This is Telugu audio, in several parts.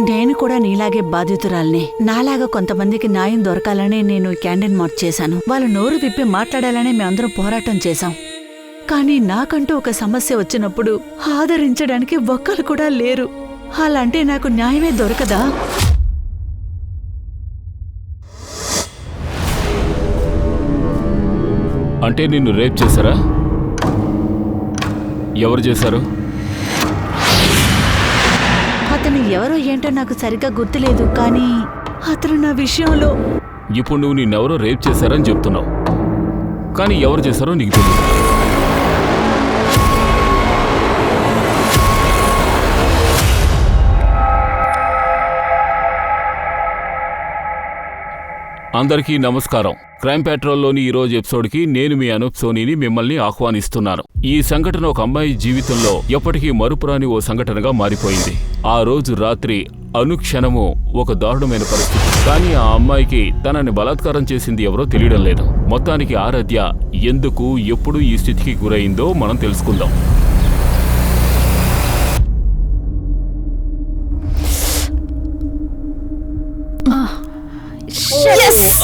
నేను కూడా నీలాగే బాధితురాల్ని. నాలాగా కొంతమందికి న్యాయం దొరకాలనే నేను క్యాంటీన్ మార్చ్ చేశాను. వాళ్ళు నోరు విప్పి మాట్లాడాలనే మేమందరం పోరాటం చేశాం. కానీ నాకంటూ ఒక సమస్య వచ్చినప్పుడు ఆదరించడానికి ఒక్కరు కూడా లేరు. అలాంటే నాకు న్యాయమే దొరకదా? అంటే నిన్ను రేప్ చేశారా? ఎవరు చేశారు? అతను ఎవరో ఏంటో నాకు సరిగ్గా గుర్తులేదు, కానీ అతను నా విషయంలో... ఇప్పుడు నువ్వు నిన్నెవరో రేప్ చేశారని చెప్తున్నావు, కానీ ఎవరు చేశారో నీకు తెలియదు. అందరికీ నమస్కారం. క్రైమ్ పెట్రోల్లోని ఈరోజు ఎపిసోడ్కి నేను మీ అనూప్ సోనీని మిమ్మల్ని ఆహ్వానిస్తున్నాను. ఈ సంఘటన ఒక అమ్మాయి జీవితంలో ఎప్పటికీ మరుపురాని ఓ సంఘటనగా మారిపోయింది. ఆ రోజు రాత్రి అనుక్షణము ఒక దారుణమైన పరిస్థితి. కానీ ఆ అమ్మాయికి తనని బలాత్కారం చేసింది ఎవరో తెలియడం లేదు. మొత్తానికి ఆరాధ్య ఎందుకు ఎప్పుడు ఈ స్థితికి గురైందో మనం తెలుసుకుందాం.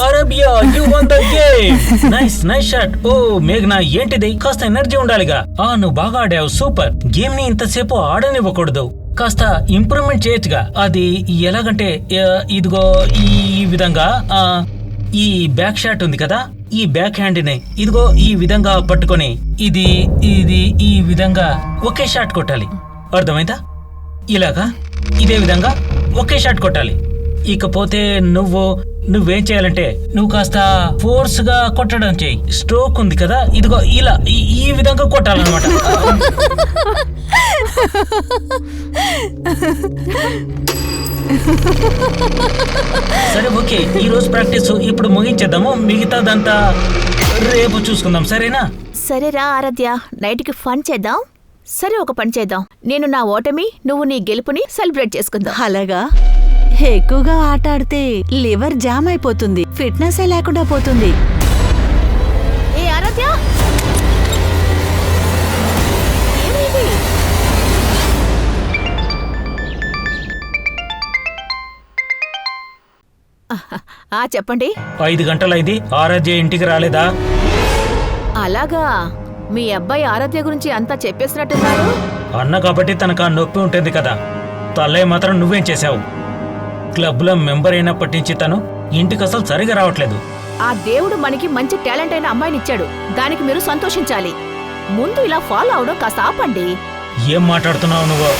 Arabia, you won the game. Nice shot. ఓ మేఘనా, ఏంటిది? కాస్త ఎనర్జీ ఉండాలిగా. నువ్వు బాగా ఆడావు, సూపర్. గేమ్ ని ఇంతసేపు ఆడనివ్వకూడదు, కాస్త ఇంప్రూవ్మెంట్ చేయొచ్చుగా. అది ఎలాగంటే ఇదిగో ఈ విధంగా ఈ బ్యాక్ షాట్ ఉంది కదా, ఈ బ్యాక్ హ్యాండ్ ని ఇదిగో ఈ విధంగా పట్టుకొని ఇది ఈ విధంగా ఒకే షాట్ కొట్టాలి. అర్థమైందా? ఇలాగా ఇదే విధంగా ఒకే షాట్ కొట్టాలి. ఇకపోతే నువ్వేం చేయాలంటే నువ్వు కాస్త ఫోర్స్ గా కొట్టడం చేయి. స్ట్రోక్ ఉంది కదా, ఇదిగో ఇలా ఈ విధంగా కొట్టాలన్నమాట. సరే, ఓకే, ఈ రోజు ప్రాక్టీస్ ఇప్పుడు ముగించేద్దాము. మిగతాదంతా రేపు చూసుకుందాం, సరేనా? సరేరా ఆరాధ్య, నైట్కి ఫన్ చేద్దాం. సరే, ఒక పని చేద్దాం. నేను నా ఓటమి, నువ్వు నీ గెలుపుని సెలబ్రేట్ చేసుకుందాం. అలాగా? ఎక్కువగా ఆట ఆడితే లివర్ జామ్ అయిపోతుంది, ఫిట్నెస్ లేకుండా పోతుంది. ఏ ఆరాధ్య, చెప్పండి. 5 గంటలైంది, ఆరాధ్య ఇంటికి రాలేదా? అలాగా, మీ అబ్బాయి ఆరాధ్య గురించి అంతా చెప్పేసినట్టున్నారు. అన్న కాబట్టి తనకు ఆ నొప్పి ఉంటుంది కదా. తల్లయ్య మాత్రం నువ్వేం చేశావు? క్లబ్లో మెంబర్ అయినప్పటి నుంచి తను ఇంటికి అసలు సరిగా రావట్లేదు. ఆ దేవుడు మనకి మంచి టాలెంట్ అయిన అమ్మాయినిచ్చాడు, దానికి మీరు సంతోషించాలి. ముందు ఇలా ఫాలో అవడం కాస్త ఆపండి. ఏం మాట్లాడుతున్నావు నువ్వు?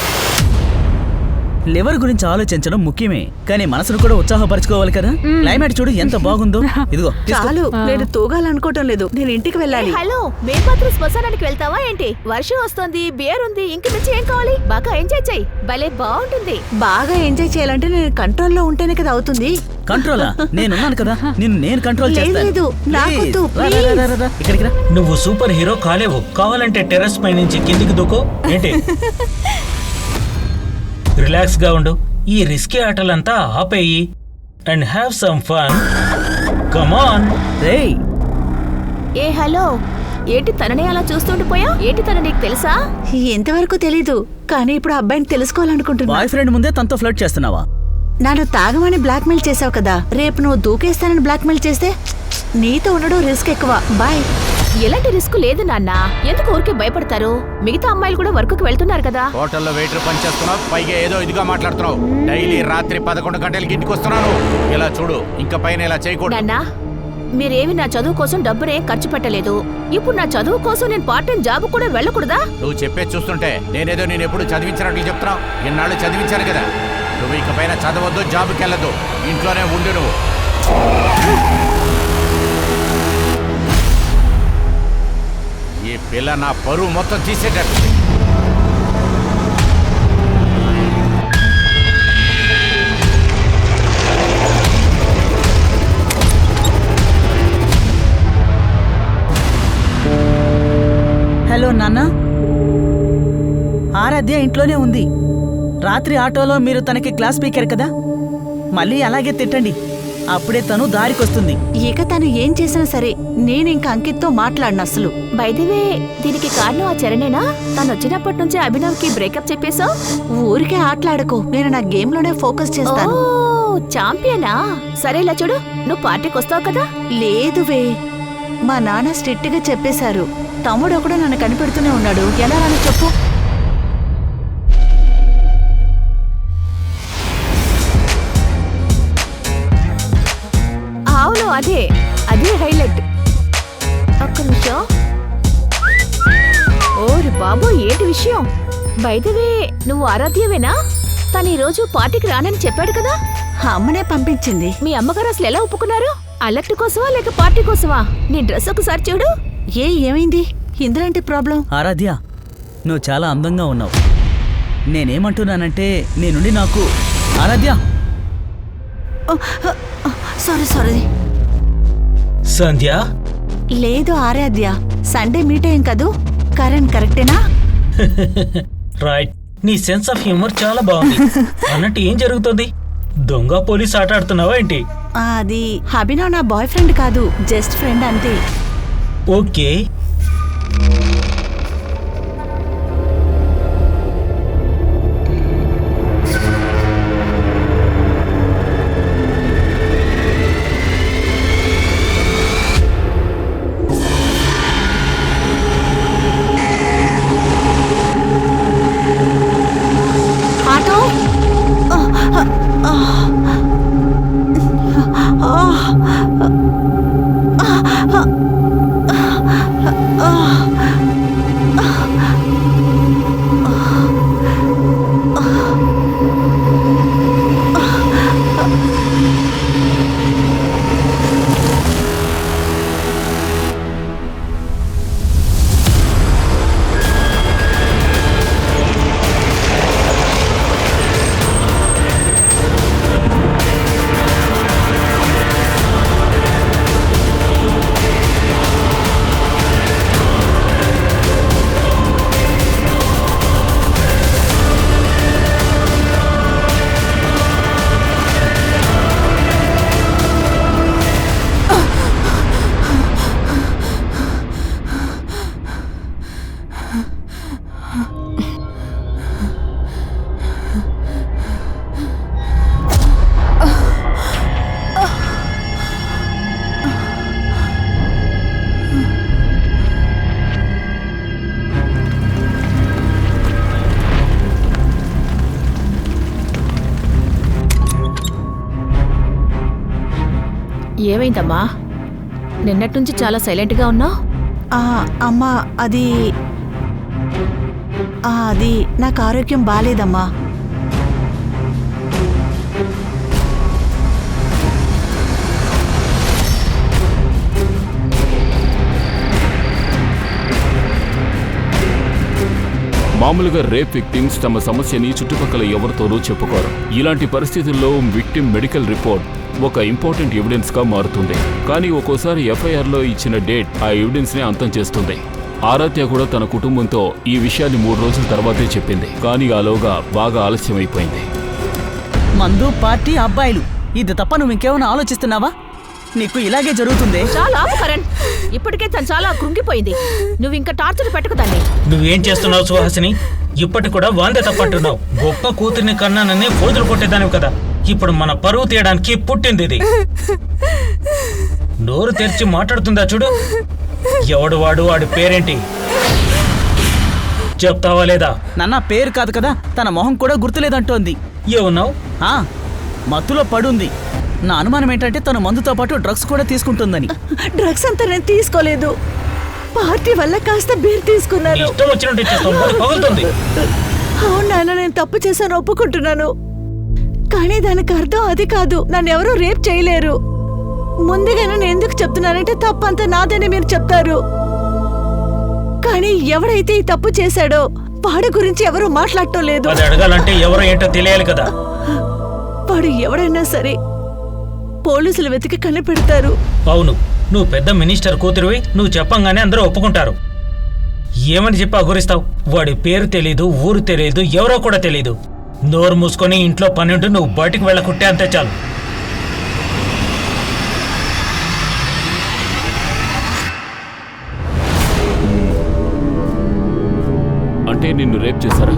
లివర్ గురించి ఆలోచించడం ముఖ్యమే, కానీ మనసును కూడా ఉత్సాహపరచుకోవాలి కదా. క్లైమేట్ చూడు ఎంత బాగుందో. ఇదిగో చాలు, నేను తూగాలనుకోవటం లేదు, నేను ఇంటికి వెళ్ళాలి. హలో, మేము మాత్రం శ్మశానానికి వెళ్తావా ఏంటి? వర్షం వస్తుంది, బియర్ ఉంది, ఇంక మించి ఏం కావాలి? బాగా ఎంజాయ్ చేయి, భలే బాగుంటుంది. బాగా ఎంజాయ్ చేయాలంటే నేను కంట్రోల్లో ఉంటేనే కదా అవుతుంది. కంట్రోలా? నేనున్నాను కదా, నేను కంట్రోల్ చేస్తాను. ఇక్కడికి రా. నువ్వు సూపర్ హీరో కాలేవు. కావాలంటే టెర్రస్ పై నుంచి కిందికి దూకో ఏంటి. రిలాక్స్ గా ఉండు. ఈ రిస్కీ ఆటలంతా ఆపేయి and have some fun. Come on. రేయ్, ఏ హలో, ఏంటి తననే అలా చూస్తుండిపోయా? ఏంటి తన నీకు తెలుసా? ఎంతవరకు తెలీదు, కానీ ఇప్పుడు అబ్బాయిని తెలుసుకోవాలనుకుంటున్నా. బాయ్ ఫ్రెండ్ ముందే తనతో ఫ్లర్ట్ చేస్తున్నావా? నన్ను తాగమని బ్లాక్మెయిల్ చేసావు కదా, రేపు నువ్వు దూకేస్తానని బ్లాక్మెయిల్ చేస్తే నీతో ఉండడం రిస్క్ ఎక్కువ. బాయ్. ఎలాంటి రిస్క్ లేదు నాన్న, ఎందుకు ఊరికే భయపడతారు? మిగతా అమ్మాయిలు కూడా వర్క్ కి వెళ్తున్నారు కదా. హోటల్లో వెయిటర్ పని చేస్తున్నావు, పైగా ఏదో ఇదిగా మాట్లాడుతున్నావు. డైలీ రాత్రి 11 గంటలకి ఇంటికి వస్తున్నాను. ఇలా చూడు, ఇంకా పైన ఇలా చేయకూడదు. నాన్న, మీరేమి నా చదువు కోసం డబ్బునే ఖర్చు పెట్టలేదు. ఇప్పుడు నా చదువు కోసం నేను పార్ట్ టైం జాబ్ కూడా వెళ్ళకూడదా? నువ్వు చెప్పేది చూస్తుంటే నేను ఎప్పుడు చదివించినట్లు చెప్తున్నావు. ఎన్నాళ్ళు చదివించాను కదా. నువ్వు ఇక పైన చదవద్దు, జాబ్కి వెళ్ళదు, ఇంట్లోనే ఉండు నువ్వు. ఈ పిల్ల నా పరువు మొత్తం తీసేటట్టు. హలో నాన్న, ఆరాధ్య ఇంట్లోనే ఉంది. రాత్రి ఆటోలో మీరు తనకి క్లాస్ స్పీకర్ కదా, మళ్ళీ అలాగే తిట్టండి. అప్పుడే తను దారికొస్తుంది. ఇక తను ఏం చేసినా సరే నేను ఇంక అంకిత్తో మాట్లాడను అసలు. బైదివే దీనికి కారణం ఆ చరణేనా? తను వచ్చినప్పటి నుంచి అభినవ్కి బ్రేకప్ చెప్పేశావు. ఊరికే ఆటలాడకు, నేను నా గేమ్ లోనే ఫోకస్ చేస్తాను. చాంపియనా? సరే ఇలా చూడు, నువ్వు పార్టీకి వస్తావు కదా. లేదువే, మా నాన్న స్ట్రిక్ట్ గా చెప్పేశారు. తమ్ముడు ఒకడు నన్ను కనిపెడుతూనే ఉన్నాడు. ఎలా అని చెప్పు. అవును, అదే హైలైట్. ఒక్క నిమిషం. ఓరి బాబు, ఏంటి విషయం? బైదవే నువ్వు ఆరాధ్యవేనా? తను ఈ రోజు పార్టీకి రానని చెప్పాడు కదా. అమ్మనే పంపించింది. మీ అమ్మగారు అసలు ఎలా ఒప్పుకున్నారు? అలర్ట్ కోసమా లేక పార్టీ కోసమా? నీ డ్రెస్ ఒకసారి చూడు. ఏమైంది? ఇందులాంటి ప్రాబ్లం? ఆరాధ్య, నువ్వు చాలా అందంగా ఉన్నావు. నేనేమంటున్నానంటే నీ నుండి నాకు ఆరాధ్య. సారీ. సంధ్య, లేదు ఆరాధ్య, సండే మీట్ అయ్యాం కదూ. కరెక్టేనా? రైట్. నీ సెన్స్ ఆఫ్ హ్యూమర్ చాలా బాగుంది. అన్నట్టు ఏం జరుగుతుంది? దొంగ పోలీస్ ఆట ఆడుతున్నావా ఏంటి? అది అభినవ్ నా బాయ్ ఫ్రెండ్ కాదు, జస్ట్ ఫ్రెండ్ అంతే. ఓకే. ఆటో ఏమైందమ్మా? నిన్నట్నుంచి చాలా సైలెంట్గా ఉన్నావు. అమ్మా, అది నాకు ఆరోగ్యం బాలేదమ్మా. మామూలుగా రేప్ విక్టిమ్స్ తమ సమస్యని చుట్టుపక్కల ఎవరితోనూ చెప్పుకోరు. ఇలాంటి పరిస్థితుల్లో విక్టిమ్ మెడికల్ రిపోర్ట్ ఒక ఇంపార్టెంట్ ఎవిడెన్స్ గా మారుతుంది. కానీ ఒక్కోసారి ఎఫ్ఐఆర్ లో ఇచ్చిన డేట్ ఆ ఎవిడెన్స్ ని అంతం చేస్తుంది. ఆరాధ్య కూడా తన కుటుంబంతో ఈ విషయాన్ని 3 రోజుల తర్వాతే చెప్పింది. కానీ ఆలోగా బాగా ఆలస్యమైపోయింది. మందు, పార్టీ, అబ్బాయిలు, ఇది తప్ప నువ్వు ఇంకేమైనా ఆలోచిస్తున్నావా? నీకు ఇలాగే జరుగుతుంది. చాలా ఆపు కరణ్, ఇప్పటికే తను చాలా కృంగిపోయింది. నువ్వు ఇంకా టార్చర్ పెట్టుకుదాన్ని. నువ్వేం చేస్తున్నావు సుహాసిని? ఇప్పటి కూడా వాందే తప్పంటున్నావు. గొప్ప కూతుర్ని కన్నానని పోదులు కొట్టేదానివి కదా. ఇప్పుడు మన పరువు తీయడానికి పుట్టింది ఇది. నోరు తెరిచి మాట్లాడుతుందా చూడు. ఎవడు వాడి పేరేంటి చెప్తావా లేదా? నాన్న పేరు కాదు కదా, తన మొహం కూడా గుర్తులేదంటోంది. ఏమన్నావు? మత్తులో పడుంది. నా అనుమానం ఏంటంటే తను మందుతో పాటు డ్రగ్స్ కూడా తీసుకుంటుందని. డ్రగ్స్ అంతా నేను తీసుకోలేదు. పార్టీ వల్ల కాస్త బీర్ తీసుకున్నాను. ఇష్టం వచ్చినట్టు ఇచ్చేస్తావు, పగులుతుంది. అవును నాన్న, నేను తప్పు చేశాను, ఒప్పుకుంటున్నాను. కానీ దానికి అర్థం అది కాదు. నన్ను ఎవరూ రేప్ చేయలేరు. ముందుగా నేను ఎందుకు చెప్తున్నానంటే తప్పంతా నాదని మీరు చెప్తారు. కానీ ఎవడైతే ఈ తప్పు చేశాడో వాడి గురించి ఎవరూ మాట్లాడటం లేదు. అది అడగాలంటే ఎవరో ఏంటో తెలియాలి కదా. వాడు ఎవడైనా సరే పోలీసులు వెతికి కనిపెడతారు. అవును, నువ్వు పెద్ద మినిస్టర్ కూతురువి. నువ్వు చెప్పంగానే అందరూ ఒప్పుకుంటారు. ఏమని చెప్పి అగురిస్తావు? వాడి పేరు తెలీదు, ఊరు తెలీదు, ఎవరో కూడా తెలీదు. నోరు మూసుకొని ఇంట్లో పన్నెండు నువ్వు బయటికి వెళ్ళకుంటే అంతే చాలు. నిన్ను రేప్ చేశారా?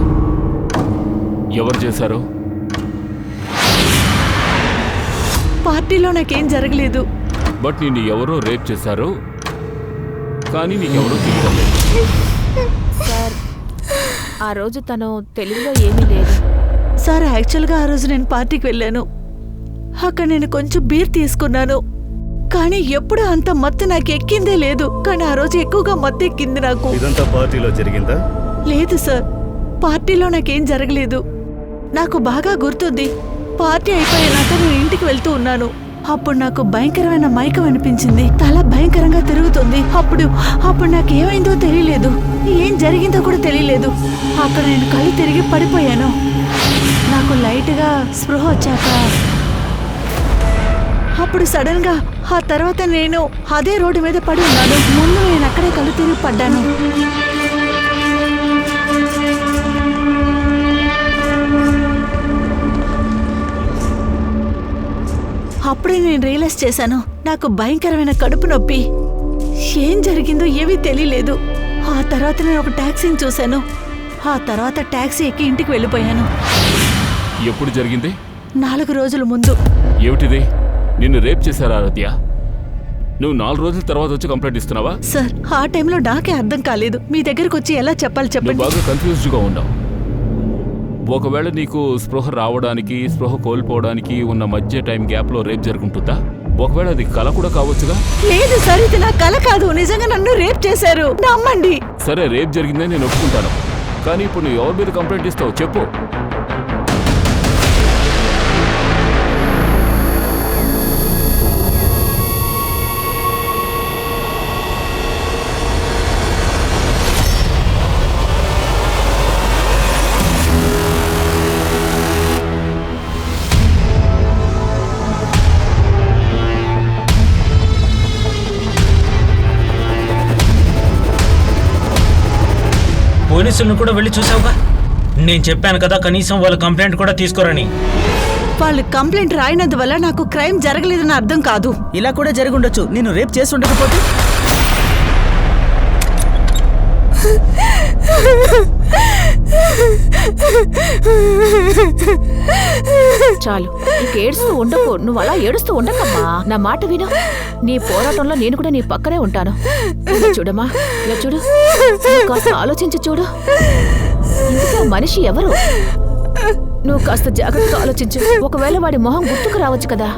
ఎవరు చేశారు? పార్టీలో నాకేం జరగలేదు. బట్ నిన్ను ఎవరో రేప్ చేశారు, కానీ నీకెవరో తెలియడం లేదు. సార్ ఆ రోజు తను తెలుగులో ఏమీ లేదు. సార్ యాక్చువల్గా ఆ రోజు నేను పార్టీకి వెళ్ళాను. అక్కడ నేను కొంచెం బీర్ తీసుకున్నాను, కానీ ఎప్పుడు అంత మత్తు నాకు ఎక్కిందే లేదు. కానీ ఆ రోజు ఎక్కువగా మత్తు ఎక్కింది నాకు. ఇదంతా పార్టీలో జరిగిందా? లేదు సార్, పార్టీలో నాకేం జరగలేదు. నాకు బాగా గుర్తుంది, పార్టీ అయిపోయినాక నేను ఇంటికి వెళ్తూ ఉన్నాను. అప్పుడు నాకు భయంకరమైన మైకం అనిపించింది. తల భయంకరంగా తిరుగుతుంది. అప్పుడు నాకేమైందో తెలియలేదు, ఏం జరిగిందో కూడా తెలియలేదు. అక్కడ నేను కళ్ళు తిరిగి పడిపోయాను. నాకు లైట్గా స్పృహ వచ్చాక అప్పుడు సడన్ గా ఆ తర్వాత నేను అదే రోడ్డు మీద పడి ఉన్నాను. ముందు నేను అక్కడే కళ్ళు తిరిగి పడ్డాను. అప్పుడే నేను రియలైజ్ చేశాను, నాకు భయంకరమైన కడుపు నొప్పి. ఏం జరిగిందో ఏమీ తెలియలేదు. ఆ తర్వాత నేను ఒక టాక్సీని చూశాను. ఆ తర్వాత టాక్సీ ఎక్కి ఇంటికి వెళ్ళిపోయాను. ఎప్పుడు జరిగింది? 4 రోజుల ముందు. ఏమిటిది? నిన్ను రేప్ చేశారా ఆరాధ్య? నువ్వు 4 రోజుల తర్వాత వచ్చి కంప్లైంట్ ఇస్తున్నావా? సార్ ఆ టైంలో నాకే అర్థం కాలేదు. మీ దగ్గరకు వచ్చి ఎలా చెప్పాలి నువ్వు చెప్పండి. బాగా కన్ఫ్యూజ్డ్గా ఉన్నావు. ఒకవేళ నీకు స్పృహ రావడానికి, స్పృహ కోల్పోవడానికి ఉన్న మధ్య టైం గ్యాప్లో రేప్ జరుగుతుందా? ఒకవేళ అది కల కూడా కావచ్చుగా? లేదు సార్, ఇది నా కల కాదు. నిజంగా నన్ను రేప్ చేశారు, నమ్మండి. సరే, రేప్ జరిగిందని నేను ఒప్పుకుంటాను, కానీ ఇప్పుడు నువ్వు ఎవరి మీద కంప్లైంట్ ఇస్తావు చెప్పు. పోలీసులను కూడా వెళ్ళి చూసావుగా? నేను చెప్పాను కదా, కనీసం వాళ్ళ కంప్లైంట్ కూడా తీసుకోరని. వాళ్ళు కంప్లైంట్ రాయినందువల్ల నాకు క్రైమ్ జరగలేదని అర్థం కాదు. ఇలా కూడా జరిగి ఉండొచ్చు. నేను రేప్ చేసి ఉండకపోతే చాలు, ఇంక ఏడుస్తూ ఉండకు. నువ్వు అలా ఏడుస్తూ ఉండకమ్మా, నా మాట విను. నీ పోరాటంలో నేను కూడా నీ పక్కనే ఉంటాను. ఇలా చూడమ్మా, ఇలా చూడు. నువ్వు కాస్త ఆలోచించి చూడు. ఇంతకీ ఆ మనిషి ఎవరు? నువ్వు కాస్త జాగ్రత్తగా ఆలోచించు. ఒకవేళ వాడి మొహం గుర్తుకు రావచ్చు కదా.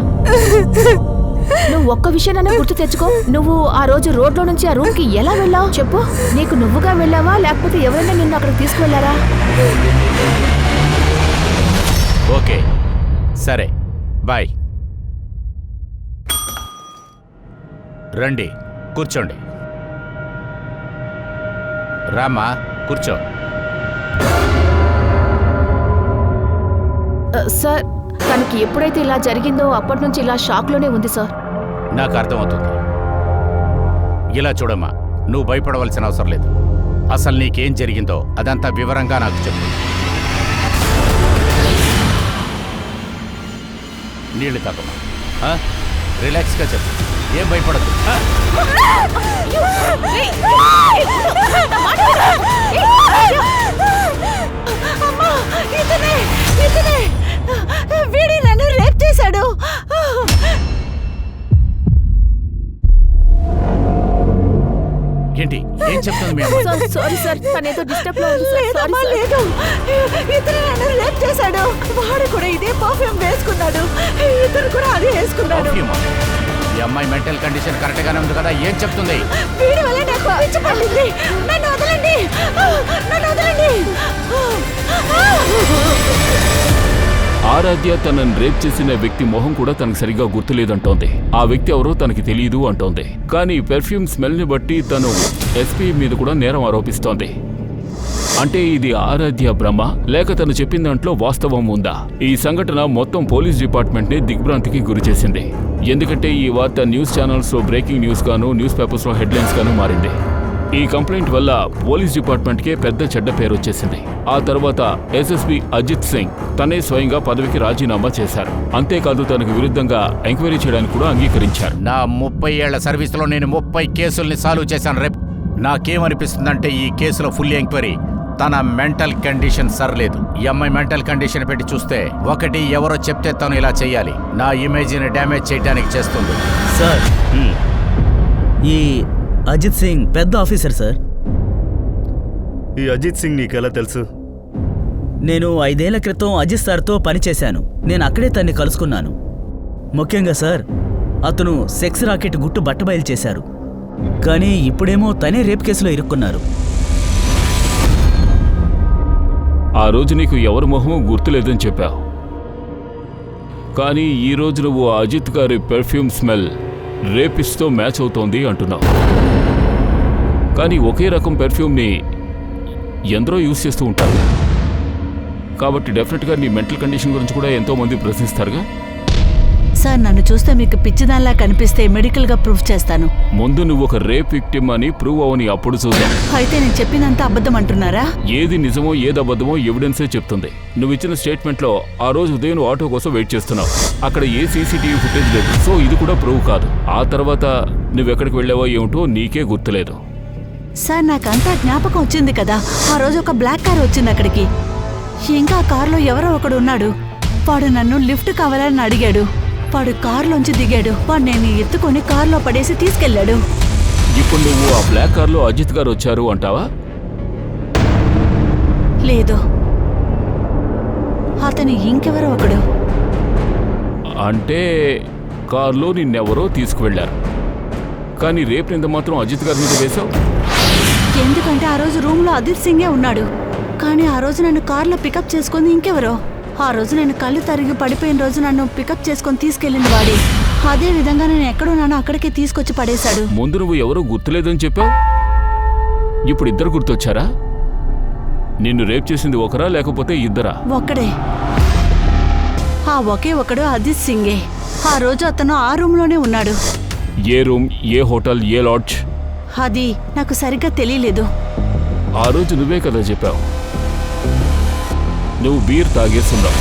నువ్వు ఒక్క విషయానైనా గుర్తు తెచ్చుకో. నువ్వు ఆ రోజు రోడ్లో నుంచి ఆ రూమ్ కి ఎలా వెళ్ళావు చెప్పు. నీకు నువ్వుగా వెళ్ళావా, లేకపోతే ఎవరైనా నిన్ను అక్కడికి తీసుకువెళ్ళారా? ఓకే, సరే, బాయ్. రండి, కూర్చోండి. రామ్మా, కూర్చో. సార్, తనకి ఎప్పుడైతే ఇలా జరిగిందో అప్పటి నుంచి ఇలా షాక్లోనే ఉంది సార్. నాకు అర్థమవుతుంది. ఇలా చూడమ్మా, నువ్వు భయపడవలసిన అవసరం లేదు. అసలు నీకేం జరిగిందో అదంతా వివరంగా నాకు చెప్పు. నీళ్లు తాగమ్మా, రిలాక్స్గా చెప్పు, ఏం భయపడద్దు. వీడి నన్ను రేప్ చేశాడు. ఏంటి, ఏం చెప్తుంది మీ అమ్మాయి? సారీ సార్, తనేదో డిస్టర్బ్ లో ఉంది సార్. లేదమ్మా, సారీ సార్. లేదు. ఇతను నన్ను రేప్ చేశాడు. వాడు కూడా ఇదే పర్ఫ్యూమ్ వేసుకున్నాడు. ఇతను కూడా అదే వేసుకున్నాడు. పర్ఫ్యూమా? ఈ అమ్మాయి మెంటల్ కండిషన్ కరెక్ట్ గానే ఉంది కదా, ఏం చెప్తుంది? వీడి వల్ల నాకు పిచ్చి పట్టింది. నన్ను వదలండి, నన్ను వదలండి. ఆరాధ్య తనని రేప్ చేసిన వ్యక్తి మొహం కూడా తనకు సరిగ్గా గుర్తులేదంటోంది. ఆ వ్యక్తి ఎవరో తనకి తెలియదు అంటోంది. కానీ పెర్ఫ్యూమ్ స్మెల్ని బట్టి తను ఎస్పీ మీద కూడా నేరం ఆరోపిస్తోంది. అంటే ఇది ఆరాధ్య భ్రమ, లేక తను చెప్పిన దాంట్లో వాస్తవం ఉందా? ఈ సంఘటన మొత్తం పోలీస్ డిపార్ట్మెంట్ ని దిగ్భ్రాంతికి గురిచేసింది. ఎందుకంటే ఈ వార్త న్యూస్ ఛానల్స్ లో బ్రేకింగ్ న్యూస్ గాను, న్యూస్ పేపర్స్ లో హెడ్లైన్స్ గాను మారింది. ఈ కంప్లైంట్ వల్ల పోలీస్ డిపార్ట్మెంట్ కే పెద్ద చెడ్డ పేరు వచ్చేసింది. ఆ తర్వాత ఎస్ఎస్పీ అజిత్ సింగ్ తనే స్వయంగా పదవికి రాజీనామా చేశారు. అంతేకాదు, తనకు విరుద్ధంగా ఎంక్వైరీ చేయడానికి కూడా అంగీకరించారు. నా 30 ఏళ్ల సర్వీసులో నేను 30 కేసుల్ని సాల్వ్ చేశాను. రేపు నాకేమనిపిస్తుందంటే ఈ కేసులో ఫుల్ ఎంక్వైరీ తన మెంటల్ కండిషన్ సరిలేదు. ఈ అమ్మాయి మెంటల్ కండిషన్ పెట్టి చూస్తే ఒకటి ఎవరో చెప్తే తను ఇలా చెయ్యాలి. నా ఇమేజ్ని డ్యామేజ్ చేయడానికి చేస్తుంది. సార్ ఈ అజిత్ సింగ్ పెద్ద ఆఫీసర్ సార్. ఈ అజిత్ సింగ్ నీకెలా తెలుసు? నేను 5 ఏళ్ల క్రితం అజిత్ సార్తో పనిచేశాను. నేను అక్కడే తన్ని కలుసుకున్నాను. ముఖ్యంగా సార్, అతను సెక్స్ రాకెట్ గుట్టు బట్టబయలు చేశారు. కానీ ఇప్పుడేమో తనే రేప్ కేసులో ఇరుక్కున్నారు. ఆ రోజు నీకు ఎవరి మొహమో గుర్తులేదని చెప్పావు. కానీ ఈ రోజు నువ్వు అజిత్ గారి పెర్ఫ్యూమ్ స్మెల్ రేపిస్తో మ్యాచ్ అవుతోంది అంటున్నావు. కానీ ఒకే రకం పెర్ఫ్యూమ్ని ఎందరో యూజ్ చేస్తూ ఉంటారు. కాబట్టి డెఫినెట్గా నీ మెంటల్ కండిషన్ గురించి కూడా ఎంతోమంది ప్రశ్నిస్తారుగా. సార్, నన్ను చూస్తే మీకు పిచ్చిదానిలా కనిపిస్తే మెడికల్గా ప్రూఫ్ చేస్తాను. ముందు నువ్వు ఒక రేప్ విక్టిమ్ అని ప్రూవ్ అవని అప్పుడు చూద్దాం. అయితే నేను చెప్పినంత అబద్ధం అంటున్నారా? ఏది నిజమో ఏది అబద్ధమో ఎవిడెన్సే చెప్తుంది. నువ్వు ఇచ్చిన స్టేట్మెంట్లో ఆ రోజు ఉదయం నువ్వు ఆటో కోసం వెయిట్ చేస్తున్నావు. అక్కడ ఏ సీసీటీవీ ఫుటేజ్ లేదు. సో ఇది కూడా ప్రూవ్ కాదు. ఆ తర్వాత నువ్వెక్కడికి వెళ్ళావో ఏమిటో నీకే గుర్తులేదు. సార్, నాకంతా జ్ఞాపకం వచ్చింది కదా. ఆ రోజు ఒక బ్లాక్ కార్ వచ్చింది అక్కడికి. ఇంకా ఆ కారులో ఎవరో ఒకడు ఉన్నాడు. వాడు నన్ను లిఫ్ట్ కావాలని అడిగాడు. వాడు కారులోంచి దిగాడు. వాడు నేను ఎత్తుకొని కారులో పడేసి తీసుకెళ్లాడు. ఇప్పుడు నువ్వు ఆ బ్లాక్ కార్లో అజిత్ గారు వచ్చారు అంటావా? లేదు, అతను ఇంకెవరో ఒకడు. అంటే కారులో నిన్నెవరో తీసుకువెళ్లారు. కానీ రేపు నింద మాత్రం అజిత్ గారి మీద వేశావు. ఎందుకంటే ఆ రోజు రూమ్లో అజిత్ సింగే ఉన్నాడు. కానీ ఆ రోజు నన్ను కారులో పికప్ చేసుకుంది ఇంకెవరో. ఆ రోజు నేను కళ్ళు తరిగి పడిపోయిన రోజు నన్ను పికప్ చేసుకొని తీసుకెళ్ళింది వాడి. అదే విధంగా నేను ఎక్కడున్నానో అక్కడికే తీసుకొచ్చి పడేశాడు. ముందు నువ్వు ఎవరో గుర్తులేదని చెప్పావు. ఇప్పుడు ఇద్దరు గుర్తొచ్చారా? నిన్ను రేప్ చేసింది ఒకరా లేకపోతే ఇద్దరా? ఒక్కడే. ఆ ఒకే ఒకడు అజిత్ సింగే. ఆ రోజు అతను ఆ రూమ్లోనే ఉన్నాడు. ఏ రూమ్, ఏ హోటల్, ఏ లాడ్జ్? అది నాకు సరిగ్గా తెలియలేదు. ఆ రోజు నువ్వే కదా చెప్పావు నువ్వు బీర్ తాగేస్తున్నావు.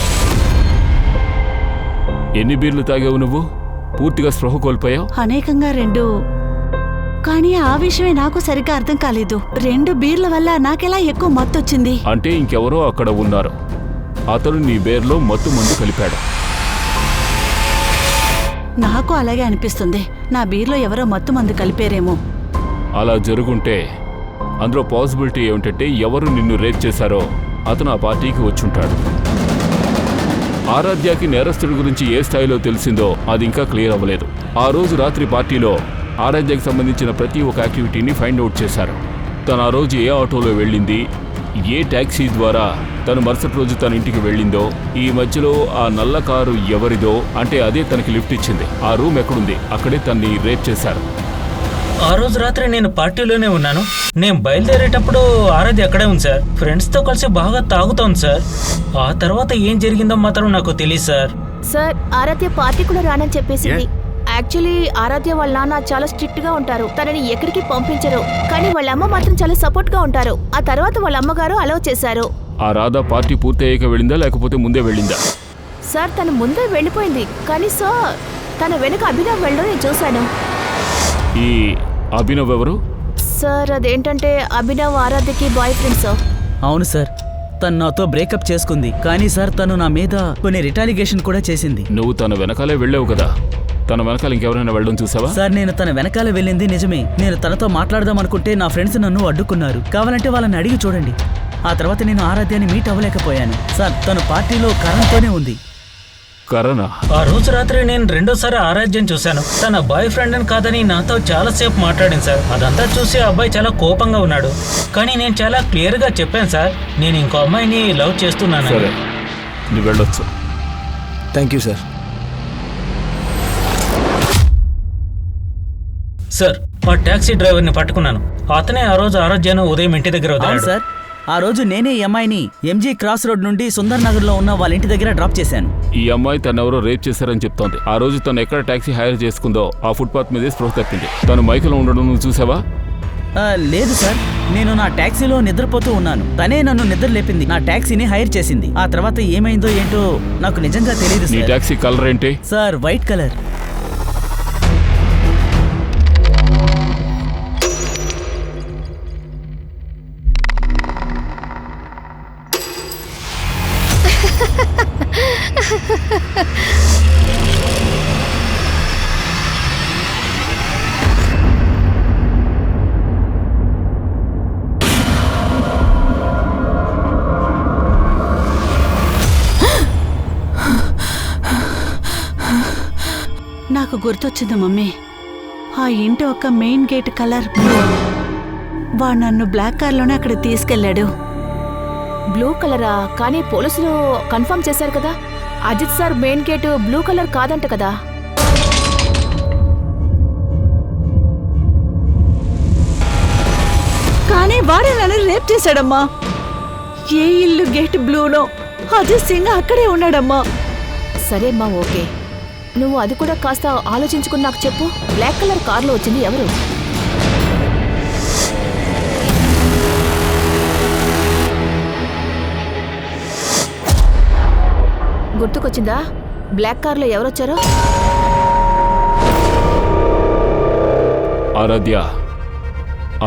ఎన్ని బీర్లు తాగావు నువ్వు? పూర్తిగా స్పృహ కోల్పోయావు. అనేకంగా 2. కానీ ఆ విషయమే నాకు సరిగ్గా అర్థం కాలేదు. 2 బీర్ల వల్ల నాకెలా ఎక్కువ మత్తొచ్చింది. అంటే ఇంకెవరో అక్కడ ఉన్నారు. అతను నీ బేర్లో మత్తు మందు కలిపాడు. నాకు అలాగే అనిపిస్తుంది. నా బీర్లో ఎవరో మత్తు మందు కలిపారేమో. అలా జరుగుంటే అందులో పాసిబిలిటీ ఏమిటంటే ఎవరు నిన్ను రేప్ చేశారో అతను ఆ పార్టీకి వచ్చుంటాడు. ఆరాధ్యకి నేరస్తుడి గురించి ఏ స్థాయిలో తెలిసిందో అది ఇంకా క్లియర్ అవ్వలేదు. ఆ రోజు రాత్రి పార్టీలో ఆరాధ్యకి సంబంధించిన ప్రతి ఒక్క యాక్టివిటీని ఫైండ్ అవుట్ చేశారు. తను ఆ రోజు ఏ ఆటోలో వెళ్ళింది, ఏ ట్యాక్సీ ద్వారా తను మరుసటి రోజు తన ఇంటికి వెళ్ళిందో, ఈ మధ్యలో ఆ నల్ల కారు ఎవరిదో, అంటే అదే తనకి లిఫ్ట్ ఇచ్చింది. ఆ రూమ్ ఎక్కడుంది, అక్కడే తన్ని రేప్ చేశారు. ఆ రోజు రాత్రి నేను పార్టీలోనే ఉన్నాను. నేను బయలుదేరేటప్పుడు ఆరాధ్య అక్కడే ఉంది సార్. ఫ్రెండ్స్తో కలిసి బాగా తాగుతోంది సార్. ఆ తర్వాత ఏం జరిగిందో మాత్రం నాకు తెలియదు సార్. సార్, ఆరాధ్య పార్టీ కూడా రానని చెప్పేసింది. యాక్చువల్లీ ఆరాధ్య వాళ్ళ నాన్న చాలా స్ట్రిక్ట్ గా ఉంటారు. తనని ఎక్కడికి పంపించరు. కానీ వాళ్ళ అమ్మ మాత్రం చాలా సపోర్ట్ గా ఉంటారు. ఆ తర్వాత వాళ్ళ అమ్మగారు అలౌ చేశారు. ఆ రాధా పార్టీ పూర్తయ్యాక వెళ్ళిందా లేకపోతే ముందే వెళ్ళిందా? సార్, తను ముందే వెళ్ళిపోయింది. కానీ సార్, తన వెనుక అభినవ్ వెళ్ళడం నేను చూశాను. ఈ అభినవ్ ఎవరు? సార్, అదేంటంటే అభినవ్ ఆరాధ్యకి బాయ్ ఫ్రెండ్ సార్. అవును సార్, తను నాతో బ్రేకప్ చేసుకుంది. కానీ సార్, తను నా మీద కొన్ని రిటాలిగేషన్ కూడా చేసింది. నువ్వు తన వెనకాలే వెళ్ళావు కదా, తన వెనకాల ఇంకెవరైనా వెళ్ళడం చూసావా? సార్, నేను తన వెనకాల వెళ్ళింది నిజమే. నేను తనతో మాట్లాడదాం అనుకుంటే నా ఫ్రెండ్స్ నన్ను అడ్డుకున్నారు. కావాలంటే వాళ్ళని అడిగి చూడండి. ఆ తర్వాత నేను ఆరాధ్యాన్ని మీట్ అవ్వలేకపోయాను. సార్, తను పార్టీలో కరణ్తోనే ఉంది. కరణా? ఆ రోజు రాత్రి నేను 2వ సారి ఆరాధ్యం చూశాను. తన బాయ్ ఫ్రెండ్ అని కాదని నాతో చాలాసేపు మాట్లాడింది సార్. అదంతా చూసి ఆ అబ్బాయి చాలా కోపంగా ఉన్నాడు. కానీ నేను చాలా క్లియర్గా చెప్పాను సార్, నేను ఇంకో అమ్మాయిని లవ్ చేస్తున్నాను. సరే, నువ్వు వెళ్ళొచ్చు. Thank you sir. సార్, ఆ టాక్సీ డ్రైవర్ని పట్టుకున్నాను. అతనే ఆ రోజు ఆరాధ్యను ఉదయం ఇంటి దగ్గర అవును వదిలాడు. సార్, ఆ రోజు నేనే ఈ అమ్మాయిని ఎంజీ క్రాస్ రోడ్ నుండి సుందర్ నగర్ లో ఉన్న వాళ్ళ ఇంటి దగ్గర డ్రాప్ చేశాను. ఈ అమ్మాయి తనెవరో రేప్ చేశారని చెప్తోంది. ఆ రోజు తను ఎక్కడ టాక్సీ హైర్ చేసుకుందో ఆ ఫుట్పాత్ మీదే స్పృహ తప్పింది. తను మైకులో ఉండడం నువ్వు చూసావా? లేదు సార్, నేను నా టాక్సీలో నిద్రపోతూ ఉన్నాను. తనే నన్ను నిద్ర లేపింది. నా టాక్సీని హైర్ చేసింది. ఆ తర్వాత ఏమైందో ఏంటో నాకు నిజంగా తెలియదు నీ సార్. టాక్సీ కలర్ ఏంటి? Sir, white colour. నాకు గుర్తొచ్చింది మమ్మీ. ఆ ఇంటి ఒక మెయిన్ గేట్ కలర్ బ్లూ. వాడు నన్ను బ్లాక్ కార్లోనే అక్కడ తీసుకెళ్లాడు. బ్లూ కలరా? కానీ పోలీసులు కన్ఫర్మ్ చేశారు కదా, Ajith sir main gate blue colour కాదంట కదా. కానీ వాడే నన్ను రేప్ చేశాడమ్మా. ఏ ఇల్లు గేట్ బ్లూనో అజిత్ సింగ్ అక్కడే ఉన్నాడమ్మా. సరే అమ్మా, ఓకే. నువ్వు అది కూడా కాస్త ఆలోచించుకుని నాకు చెప్పు. బ్లాక్ కలర్ కార్లో వచ్చింది ఎవరు? గుర్తుకొచ్చిందా బ్లాక్ కార్లో ఎవరొచ్చారో? ఆరాధ్య,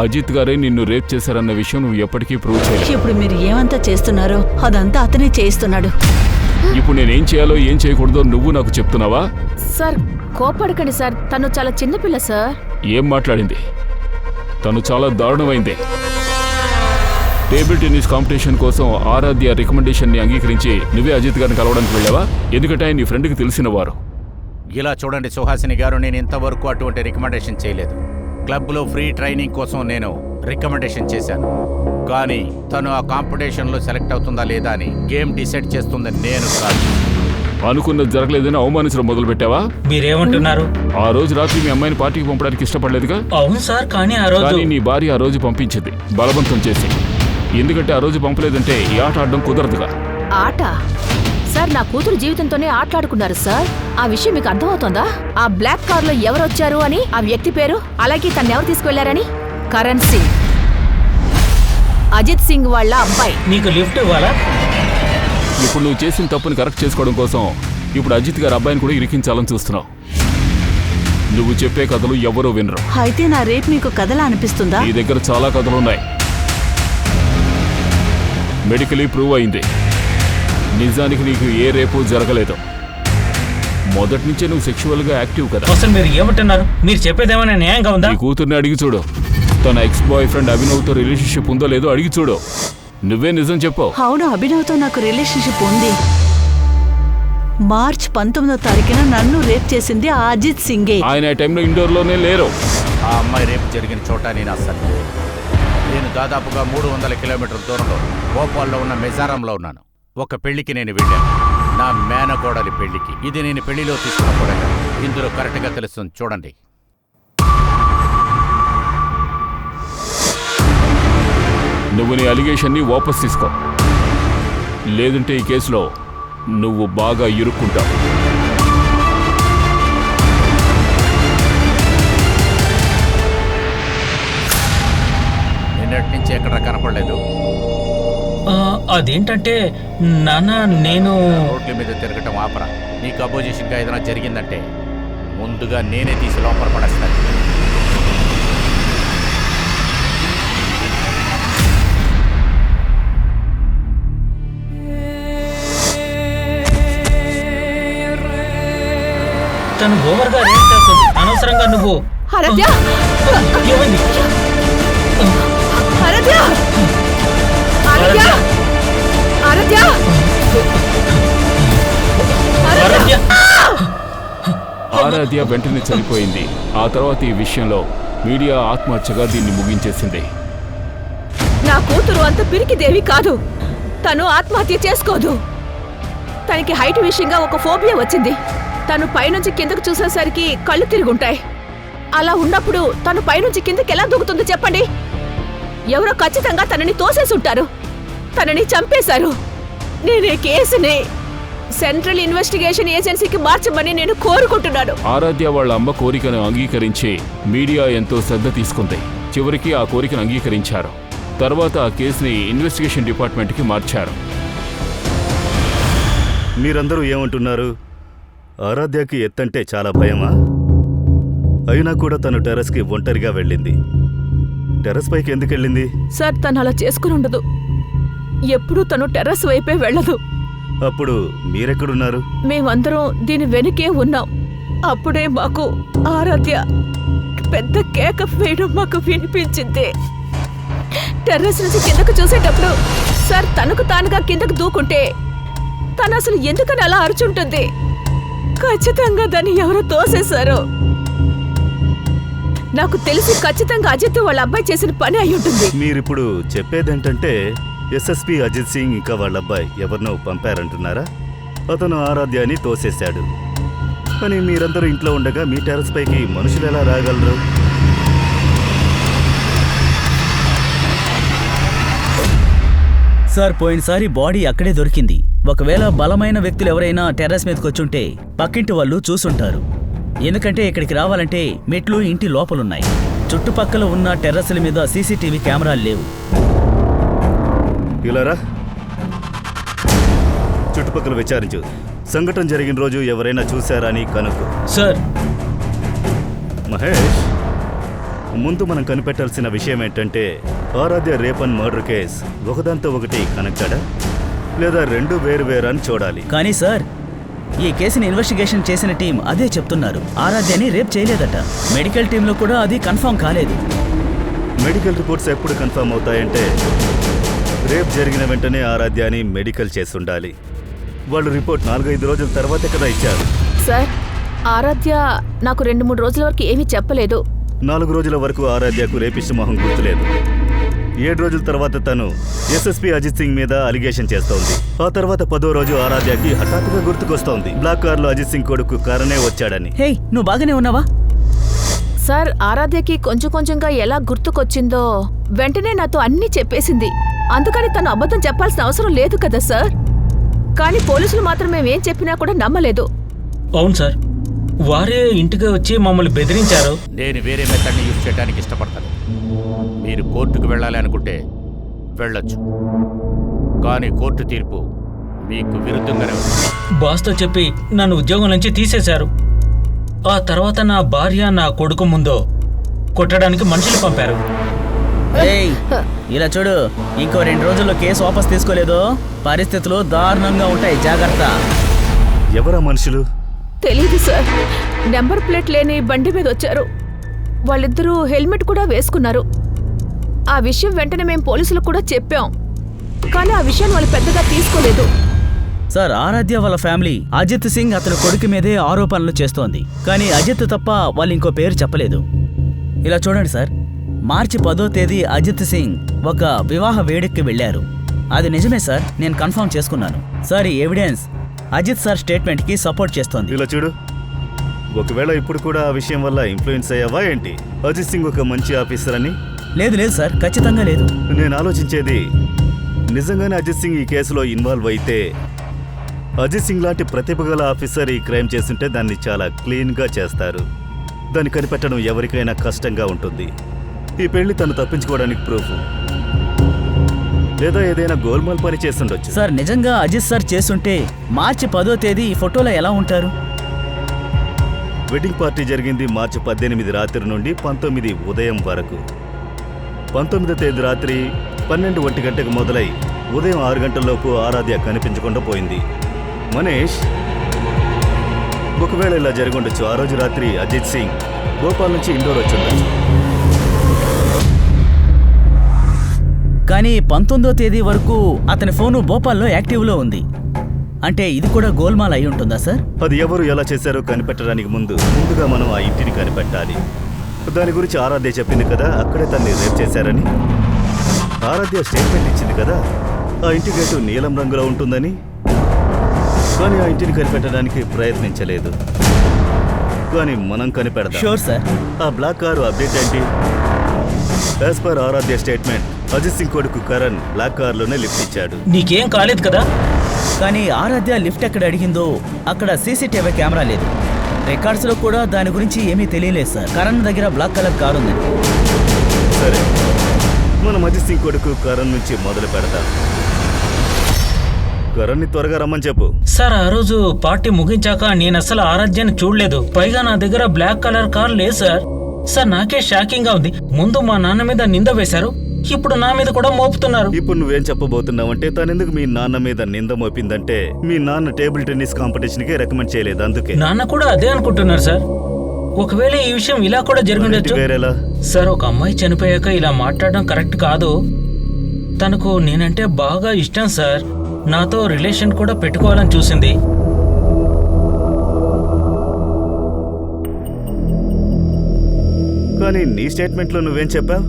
అజిత్ గారే నిన్ను రేప్ చేశారన్న విషయం నువ్వు ఎప్పటికీ ప్రూవ్ చేయలేదు. ఇప్పుడు మీరు ఏమంతా చేస్తున్నారో అదంతా అతనే చేయిస్తున్నాడు. ఇప్పుడు నేనేం చేయాలో ఏం చేయకూడదో నువ్వు నాకు చెప్తున్నావా? సార్ కోపడకండి సార్, తను చాలా చిన్నపిల్ల సార్. ఏం మాట్లాడింది? తను చాలా దారుణమైంది. టేబుల్ టెన్నిస్ కాంపిటీషన్ కోసం ఆరాధ్య రికమెండేషన్ని అంగీకరించి నువ్వే అజిత్ గారిని కలవడానికి వెళ్ళావా? ఎందుకంటే ఆయన నీ ఫ్రెండ్కి తెలిసిన వారు. ఇలా చూడండి సుహాసిని గారు, నేను ఇంతవరకు అటువంటి రికమెండేషన్ చేయలేదు. క్లబ్లో ఫ్రీ ట్రైనింగ్ కోసం నేను రికమెండేషన్ చేశాను. కానీ తను ఆ కాంపిటీషన్లో సెలెక్ట్ అవుతుందా లేదా అని గేమ్ డిసైడ్ చేస్తుందని నేను కాదు. అనుకున్నది జరగలేదని అవమానించడం మొదలు పెట్టావా? మీరేమంటున్నారు? ఆ రోజు రాత్రి మీ అమ్మాయిని పార్టీకి పంపడానికి ఇష్టపడలేదుగా? అవును సార్, కానీ నీ భార్య ఆ రోజు పంపించింది బలవంతం చేసి. ఎందుకంటే ఆ రోజు పంపలేదంటే ఈ ఆట ఆడడం కుదరదుగా. ఆట? సార్ నా కూతురు జీవితంతోనే ఆటలాడుకున్నారు సార్. ఆ విషయం మీకు అర్థమవుతోందా? ఆ బ్లాక్ కార్లో ఎవరొచ్చారు అని, ఆ వ్యక్తి పేరు, అలాగే తను ఎవరు తీసుకువెళ్లారని? కరణ్ సింగ్, అజిత్ సింగ్ వాళ్ళ అబ్బాయి. నీకు లిఫ్ట్ ఇవ్వాలా? ఇప్పుడు నువ్వు చేసిన తప్పుని కరెక్ట్ చేసుకోవడం కోసం ఇప్పుడు అజిత్ గారి అబ్బాయిని కూడా ఇరికించాలని చూస్తున్నావు. నువ్వు చెప్పే కథలు ఎవరూ వినరు. అయితే నా రేపు మీకు కథలా అనిపిస్తుందా? నీ దగ్గర చాలా కథలున్నాయి. మెడికలీ ప్రూవ్ అయింది. నిజానికి నీకు ఏ రేపు జరగలేదు. మొదటి నుంచే నువ్వు సెక్షువల్గా యాక్టివ్ కదా. అసలు మీరు ఏమంటున్నారు? మీరు చెప్పేదేమైనా న్యాయంగా ఉందా? నీ కూతుర్ని అడిగి చూడు. తన ఎక్స్ బాయ్ ఫ్రెండ్ అభినవ్తో రిలేషన్షిప్ ఉందో లేదో అడిగి చూడు. నువ్వే నిజం చెప్పు. అవును, అభినవ్తో నాకు రిలేషన్షిప్ ఉంది. మార్చ్ 19వ తారీఖున నన్ను రేప్ చేసింది ఆ అజిత్ సింగే. ఆయన టైంలో ఇండోర్లోనే లేరు. ఆ అమ్మాయి రేపు జరిగిన చోట నేను అస్సలు. నేను దాదాపుగా 300 కిలోమీటర్ల దూరంలో భోపాల్లో ఉన్న మెజారంలో ఉన్నాను. ఒక పెళ్లికి నేను వెళ్ళాను, నా మేనకోడలి పెళ్లికి. ఇది నేను పెళ్లిలో తీసుకున్న కూడా ఇందులో కరెక్ట్గా తెలుస్తుంది, చూడండి. నువ్వు నీ అలిగేషన్ని వాపస్ తీసుకో, లేదంటే ఈ కేసులో నువ్వు బాగా ఇరుక్కుంటావు. నిన్నటి నుంచి ఎక్కడ కనపడలేదు. అదేంటంటే నాన్న, నేను రోడ్ల మీద తిరగటం ఆపరా. నీకు అపోజిషన్గా ఏదైనా జరిగిందంటే ముందుగా నేనే తీసి లోపల పడేస్తాను. తను ఓవర్గా రియాక్ట్ అవుతుంది. అనవసరంగా నువ్వు ఆరాధ్య! ఏమైంది? ఆరాధ్య! ఆరాధ్య! ఆరాధ్య! ఆరాధ్య! ఆరాధ్య వెంటనే చనిపోయింది. ఆ తర్వాత ఈ విషయంలో మీడియా ఆత్మహత్యగా దీన్ని ముగించేసింది. నా కూతురు అంత పిరికిదేవి కాదు. తను ఆత్మహత్య చేసుకోదు. తనకి హైట్ విషయంగా ఒక ఫోబియా వచ్చింది. తను పైనుంచి కిందకు చూసేసరికి కళ్ళు తిరుగుంటాయి. అలా ఉన్నప్పుడు తను పైనుంచి కిందకి ఎలా దూకుతుందో చెప్పండి? ఎవరో ఖచ్చితంగా తనని తోసేసుంటారు. తనని చంపేశారు. నేనే కేసుని సెంట్రల్ ఇన్వెస్టిగేషన్ ఏజెన్సీకి మార్చమని నేను కోరుకుంటున్నాను. ఆరాధ్య వాళ్ళ అమ్మ కోరికను అంగీకరించి మీడియా ఎంతో శ్రద్ధ తీసుకుంది. చివరికి ఆ కోరికను అంగీకరించారు. తర్వాత ఆ కేసుని ఇన్వెస్టిగేషన్ డిపార్ట్మెంట్కి మార్చారు. మీరందరూ ఏమంటున్నారు? ఆరాధ్యకి ఎత్తంటే చాలా భయమా? అయినా కూడా తను టెర్రస్కి ఒంటరిగా వెళ్ళింది. టెర్రస్ పైకి ఎందుకు వెళ్ళింది? సార్, తను అలా చేసుకుని ఉండదు. ఎప్పుడూ తను టెర్రస్ వైపే వెళ్ళదు. అప్పుడు మీరెక్కడున్నారు? మేమందరం దీని వెనుకే ఉన్నాం. అప్పుడే మాకు ఆరాధ్య పెద్ద కేక వేయడం మాకు వినిపించింది. టెర్రస్ నుంచి కిందకు చూసేటప్పుడు సార్ తనకు తానుగా కిందకు దూకుంటే తను అసలు ఎందుకని అలా అరుచుంటుంది. ఖచ్చితంగా దాన్ని ఎవరో తోసేశారు. నాకు తెలిసి ఖచ్చితంగా అజిత్ వాళ్ళ అబ్బాయి చేసిన పని అయి ఉంటుంది. మీరిప్పుడు చెప్పేదేంటంటే ఎస్ఎస్పి అజిత్ సింగ్ ఇంకా వాళ్ళ అబ్బాయి ఎవరినో పంపారంటున్నారా? అతను ఆరాధ్యాన్ని తోసేశాడు అని మీరందరూ ఇంట్లో ఉండగా మీ టెర్రస్ పైకి మనుషులు ఎలా రాగలరు? సార్ పోయినసారి బాడీ అక్కడే దొరికింది. ఒకవేళ బలమైన వ్యక్తులు ఎవరైనా టెర్రస్ మీదకి వచ్చుంటే పక్కింటి వాళ్ళు చూసుంటారు. ఎందుకంటే ఇక్కడికి రావాలంటే మెట్లు ఇంటి లోపలున్నాయి. చుట్టుపక్కల ఉన్న టెర్రస్ల మీద సీసీటీవీ కెమెరాలు లేవు. ఇలారా, చుట్టుపక్కల విచారించు. సంఘటన జరిగిన రోజు ఎవరైనా చూశారా అని కనుక్కో. సార్, మహేష్, ముందు మనం కనిపెట్టాల్సిన విషయం ఏంటంటే ఆరాధ్య రేప్ అండ్ మర్డర్ కేస్ ఒకదాంతో ఒకటి కనెక్టడా లేదా రెండు వేరు అని చూడాలి. కానీ సార్, ఈ కేసుని ఇన్వెస్టిగేషన్ చేసిన టీం అదే చెప్తున్నారు. ఆరాధ్యని రేప్ చేయలేదట. మెడికల్ టీంలో కూడా అది కన్ఫర్మ్ కాలేదు. మెడికల్ రిపోర్ట్స్ ఎప్పుడు కన్ఫర్మ్ అవుతాయంటే రేప్ జరిగిన వెంటనే ఆరాధ్యాని మెడికల్ చేసి ఉండాలి. వాళ్ళు రిపోర్ట్ 4-5 రోజుల తర్వాతే కదా ఇచ్చారు. సార్, ఆరాధ్య నాకు 2-3 రోజుల వరకు ఏమీ చెప్పలేదు. 4 రోజుల వరకు ఆరాధ్యకు రేపిస్ట్ మొహం గుర్తులేదు. 7 రోజుల తర్వాత తను ఎస్ఎస్పి అజిత్ సింగ్ మీద అలిగేషన్ చేస్తోంది. ఆ తర్వాత 10వ రోజు ఆరాధ్యకి హఠాత్తుగా గుర్తుకొస్తోంది బ్లాక్ కార్ లో అజిత్ సింగ్ కొడుకు కారణే వచ్చాడని. హే, నువ్వు బాగానే ఉన్నావా? సార్, ఆరాధ్యకి కొంచెం కొంచెంగా ఎలా గుర్తుకొచ్చిందో వెంటనే నాతో అన్నీ చెప్పేసింది. అందుకని తను అబద్ధం చెప్పాల్సిన అవసరం లేదు కదా సార్. కానీ పోలీసులు మాత్రం మేమేం చెప్పినా కూడా నమ్మలేదు. అవును సార్, వారే ఇంటికి వచ్చి మమ్మల్ని బెదిరించారు. నేను వేరే మెథడ్ని యూజ్ చేయడానికి ఇష్టపడతాను. మీరు కోర్టుకు వెళ్ళాలి అనుకుంటే వెళ్ళొచ్చు, కానీ కోర్టు తీర్పు మీకు విరుద్ధంగానే ఉంది. బాస్తో చెప్పి నన్ను ఉద్యోగం నుంచి తీసేశారు. ఆ తర్వాత నా భార్య నా కొడుకు ముందో కొట్టడానికి మనుషులు పంపారు. ఏయ్, ఇలా చూడు, ఇంకో 2 రోజుల్లో కేసు వాపస్ తీసుకోలేదో పరిస్థితులు దారుణంగా ఉంటాయి. జాగ్రత్త. ఎవరా మనుషులు? తెలీదు సార్. నెంబర్ ప్లేట్ లేని బండి మీద వచ్చారు. వాళ్ళిద్దరూ హెల్మెట్ కూడా వేసుకున్నారు. ఆ విషయం వెంటనే మేము పోలీసులకు కూడా చెప్పాం. కానీ ఆ విషయాన్ని వాళ్ళు పెద్దగా తీసుకోలేదు. సార్, ఆరాధ్య వాళ్ళ ఫ్యామిలీ అజిత్ సింగ్ అతని కొడుకు మీదే ఆరోపణలు చేస్తోంది. కానీ అజిత్ తప్ప వాళ్ళు ఇంకో పేరు చెప్పలేదు. ఇలా చూడండి సార్, మార్చి 10వ తేదీ అజిత్ సింగ్ ఒక వివాహ వేడుకకి వెళ్ళారు. అది నిజమే సార్, నేను కన్ఫర్మ్ చేసుకున్నాను. సార్, ఈ ఎవిడెన్స్ అజిత్ సార్ స్టేట్మెంట్కి సపోర్ట్ చేస్తోంది. ఇలా చూడు, ఒకవేళ ఇప్పుడు కూడా ఆ విషయం వల్ల ఇన్ఫ్లుయెన్స్ అయ్యావా ఏంటి? అజిత్ సింగ్ ఒక మంచి ఆఫీసర్ అని? లేదు లేదు సార్, ఖచ్చితంగా లేదు. నేను ఆలోచించేది, నిజంగానే అజిత్ సింగ్ ఈ కేసులో ఇన్వాల్వ్ అయితే అజిత్ సింగ్ లాంటి ప్రతిభ గల ఆఫీసర్ ఈ క్రైమ్ చేస్తుంటే దాన్ని చాలా క్లీన్గా చేస్తారు. దాన్ని కనిపెట్టడం ఎవరికైనా కష్టంగా ఉంటుంది. ఈ పెళ్లి తను తప్పించుకోవడానికి ప్రూఫ్, లేదా ఏదైనా గోల్మాల్ పని చేస్తుండొచ్చు. సార్, నిజంగా అజిత్ సార్ చేస్తుంటే మార్చి 10వ తేదీ ఈ ఫోటోలో ఎలా ఉంటారు? వెడ్డింగ్ పార్టీ జరిగింది మార్చి 18 రాత్రి నుండి 19 ఉదయం వరకు. 19వ తేదీ రాత్రి 12 గంటకు మొదలై ఉదయం 6 గంటలలోపు ఆరాధ్య కనిపించకుండా పోయింది. మనీష్, ఒకవేళ ఇలా జరుగుండొచ్చు. ఆ రోజు రాత్రి అజిత్ సింగ్ భోపాల్ నుంచి ఇండోర్ వచ్చిండొచ్చు. కానీ 19వ తేదీ వరకు అతని ఫోను భోపాల్లో యాక్టివ్లో ఉంది. అంటే ఇది కూడా గోల్మాల్ అయి ఉంటుందా సార్? అది ఎవరు ఎలా చేశారో కనిపెట్టడానికి ముందుగా మనం ఆ ఇంటిని కనిపెట్టాలి. దాని గురించి ఆరాధ్య చెప్పింది కదా, అక్కడే తన్ని రేప్ చేశారని. ఆరాధ్య స్టేట్మెంట్ ఇచ్చింది కదా, ఆ ఇంటి గేటు నీలం రంగులో ఉంటుందని. కానీ ఆ ఇంటిని కనిపెట్టడానికి ప్రయత్నించలేదు. కానీ మనం కనిపెడదాం. Sure sir. ఆ బ్లాక్ కారు అప్డేట్ ఏంటి? As per Aaradhya statement, Ajit Singh కొడుకు కరణ్ బ్లాక్ కార్లోనే లిఫ్ట్ ఇచ్చాడు. నీకేం కాలేదు కదా? కానీ ఆరాధ్య లిఫ్ట్ ఎక్కడ అడిగిందో అక్కడ సీసీటీవీ కెమెరా లేదు. రికార్డ్స్లో కూడా దాని గురించి ఏమీ తెలియలేదు సార్. కరణ్ దగ్గర బ్లాక్ కలర్ కారు ఉందండి. సరే, మనం అజిత్ సింగ్ కొడుకు కరణ్ నుంచి మొదలు పెడతాం. కరణ్ని త్వరగా రమ్మని చెప్పు. సార్, ఆ రోజు పార్టీ ముగించాక నేను అసలు ఆరాధ్యాన్ని చూడలేదు. పైగా నా దగ్గర బ్లాక్ కలర్ కార్ లేదు సార్. సార్, నాకే షాకింగ్ గా ఉంది. ముందు మా నాన్న మీద నింద వేశారు, ఇప్పుడు నా మీద కూడా మోపుతున్నారు. ఇప్పుడు నువ్వేం చెప్పబోతున్నావంటే తనెందుకు మీ నాన్న మీద నింద మోపిందంటే మీ నాన్న టేబుల్ టెన్నిస్ కాంపిటీషన్ కి రికమెండ్ చేయలేదు అందుకే. నాన్న కూడా అదే అనుకుంటున్నారు సార్. ఒకవేళ ఈ విషయం ఇలా కూడా జరిగిండొచ్చు వేరేలా? సార్, ఒక అమ్మాయి చనిపోయాక ఇలా మాట్లాడడం కరెక్ట్ కాదు. తనకు నేనంటే బాగా ఇష్టం సార్. నాతో రిలేషన్ కూడా పెట్టుకోవాలని చూసింది. కానీ నీ స్టేట్మెంట్ లో నువ్వేం చెప్పావు?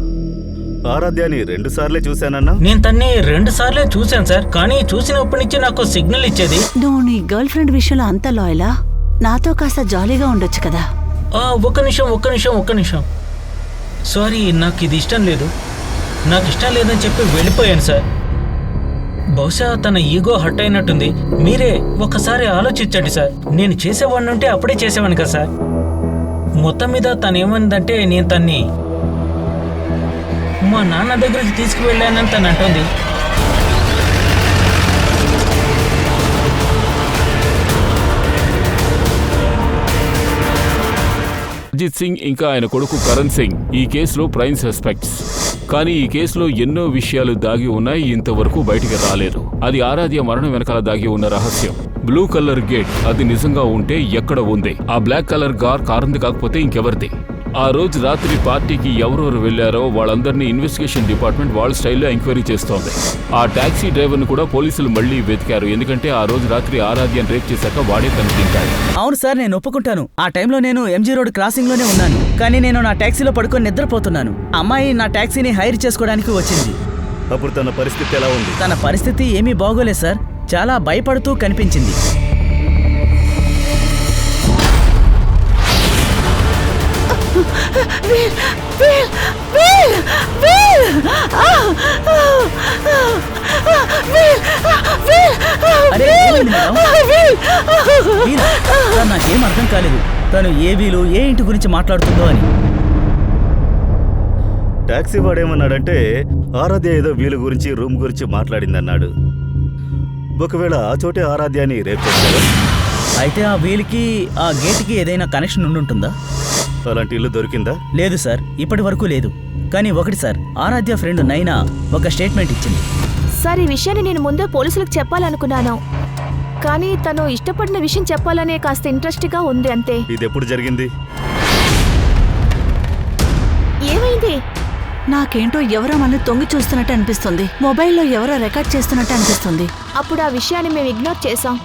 ఆరాధ్యాని 2 సార్లే చూశానన్నా. నేను తన్ని 2 సార్లే చూశాను సార్. కానీ చూసినప్పటి నుంచి నాకు సిగ్నల్ ఇచ్చేది. నువ్వు నీ గర్ల్ ఫ్రెండ్ విషయంలో అంత లాయలా? నాతో కాస్త జాలీగా ఉండొచ్చు కదా. ఒక్క నిమిషం. సారీ, నాకు ఇది ఇష్టం లేదు. నాకు ఇష్టం లేదని చెప్పి వెళ్ళిపోయాను సార్. బహుశా తన ఈగో హర్ట్ అయినట్టుంది. మీరే ఒకసారి ఆలోచించండి సార్. నేను చేసేవాడిని ఉంటే అప్పుడే చేసేవాడిని కదా సార్. మొత్తం మీద తనేమందంటే నేను తన్ని మా నాన్న దగ్గరికి తీసుకువెళ్ళానని తను అంటుంది. అజిత్ సింగ్ ఇంకా ఆయన కొడుకు కరణ్ సింగ్ ఈ కేసులో ప్రైమ్ సస్పెక్ట్స్. కానీ ఈ కేసులో ఎన్నో విషయాలు దాగి ఉన్నాయి, ఇంతవరకు బయటికి రాలేదు. అది ఆరాధ్య మరణం వెనకాల దాగి ఉన్న రహస్యం. బ్లూ కలర్ గేట్ అది నిజంగా ఉంటే ఎక్కడ ఉంది? ఆ బ్లాక్ కలర్ కారుంది కాకపోతే ఇంకెవరిది? ఆ రోజు రాత్రి పార్టీకి ఎవరెవరు వెళ్లారో వాళ్ళందరినీ ఇన్వెస్టిగేషన్ డిపార్ట్మెంట్ వాళ్ళ స్టైల్లో ఎంక్వైరీ చేస్తోంది. ఆ టాక్సీ డ్రైవర్ను కూడా పోలీసులు మళ్లీ వెతికారు, ఎందుకంటే ఆ రోజు రాత్రి ఆరాధ్యను రేప్ చేశాక వాడే కనిపించాడు. అవును సార్, నేను ఒప్పుకుంటాను. ఆ టైంలో నేను ఎంజీ రోడ్ క్రాసింగ్ లోనే ఉన్నాను. కానీ నేను నా టాక్సీలో పడుకొని నిద్రపోతున్నాను. అమ్మాయి నా టాక్సీని హైర్ చేసుకోవడానికి వచ్చింది. అప్పుడు తన పరిస్థితి ఎలా ఉంది? తన పరిస్థితి ఏమీ బాగోలేదు సార్. చాలా భయపడుతూ కనిపించింది. అరే, ఏమైంది మేడం? సార్, నాకేం అర్థం కాలేదు. తను ఏ వీలు ఏ ఇంటి గురించి మాట్లాడుతుందో అని. టాక్సీ వాడేమన్నాడంటే ఆరాధ్య ఏదో వీలు గురించి రూమ్ గురించి మాట్లాడిందన్నాడు. ఒకవేళ ఆ చోటే ఆరాధ్యాన్ని రేప్ చేశారు. అయితే ఆ వీలుకి ఆ గేట్కి ఏదైనా కనెక్షన్ ఉండుంటుందా? అలాంటి ఇల్లు దొరికిందా? లేదు సార్, ఇప్పటి వరకు లేదు. కానీ ఒకటి సార్, ఆరాధ్య ఫ్రెండ్ నైనా ఒక స్టేట్మెంట్ ఇచ్చింది. సార్, ఈ విషయాన్ని నేను ముందే పోలీసులకు చెప్పాలనుకున్నాను. కానీ తను ఇష్టపడిన విషయం చెప్పాలనే కాస్త ఇంట్రెస్ట్గా ఉంది అంతే. ఇది ఎప్పుడు జరిగింది? ఏమైంది? నాకేంటో ఎవరో మనల్ని తొంగి చూస్తున్నట్టు అనిపిస్తుంది. మొబైల్లో ఎవరో రికార్డ్ చేస్తున్నట్టు అనిపిస్తుంది. అప్పుడు ఆ విషయాన్ని మేము ఇగ్నోర్ చేసాం.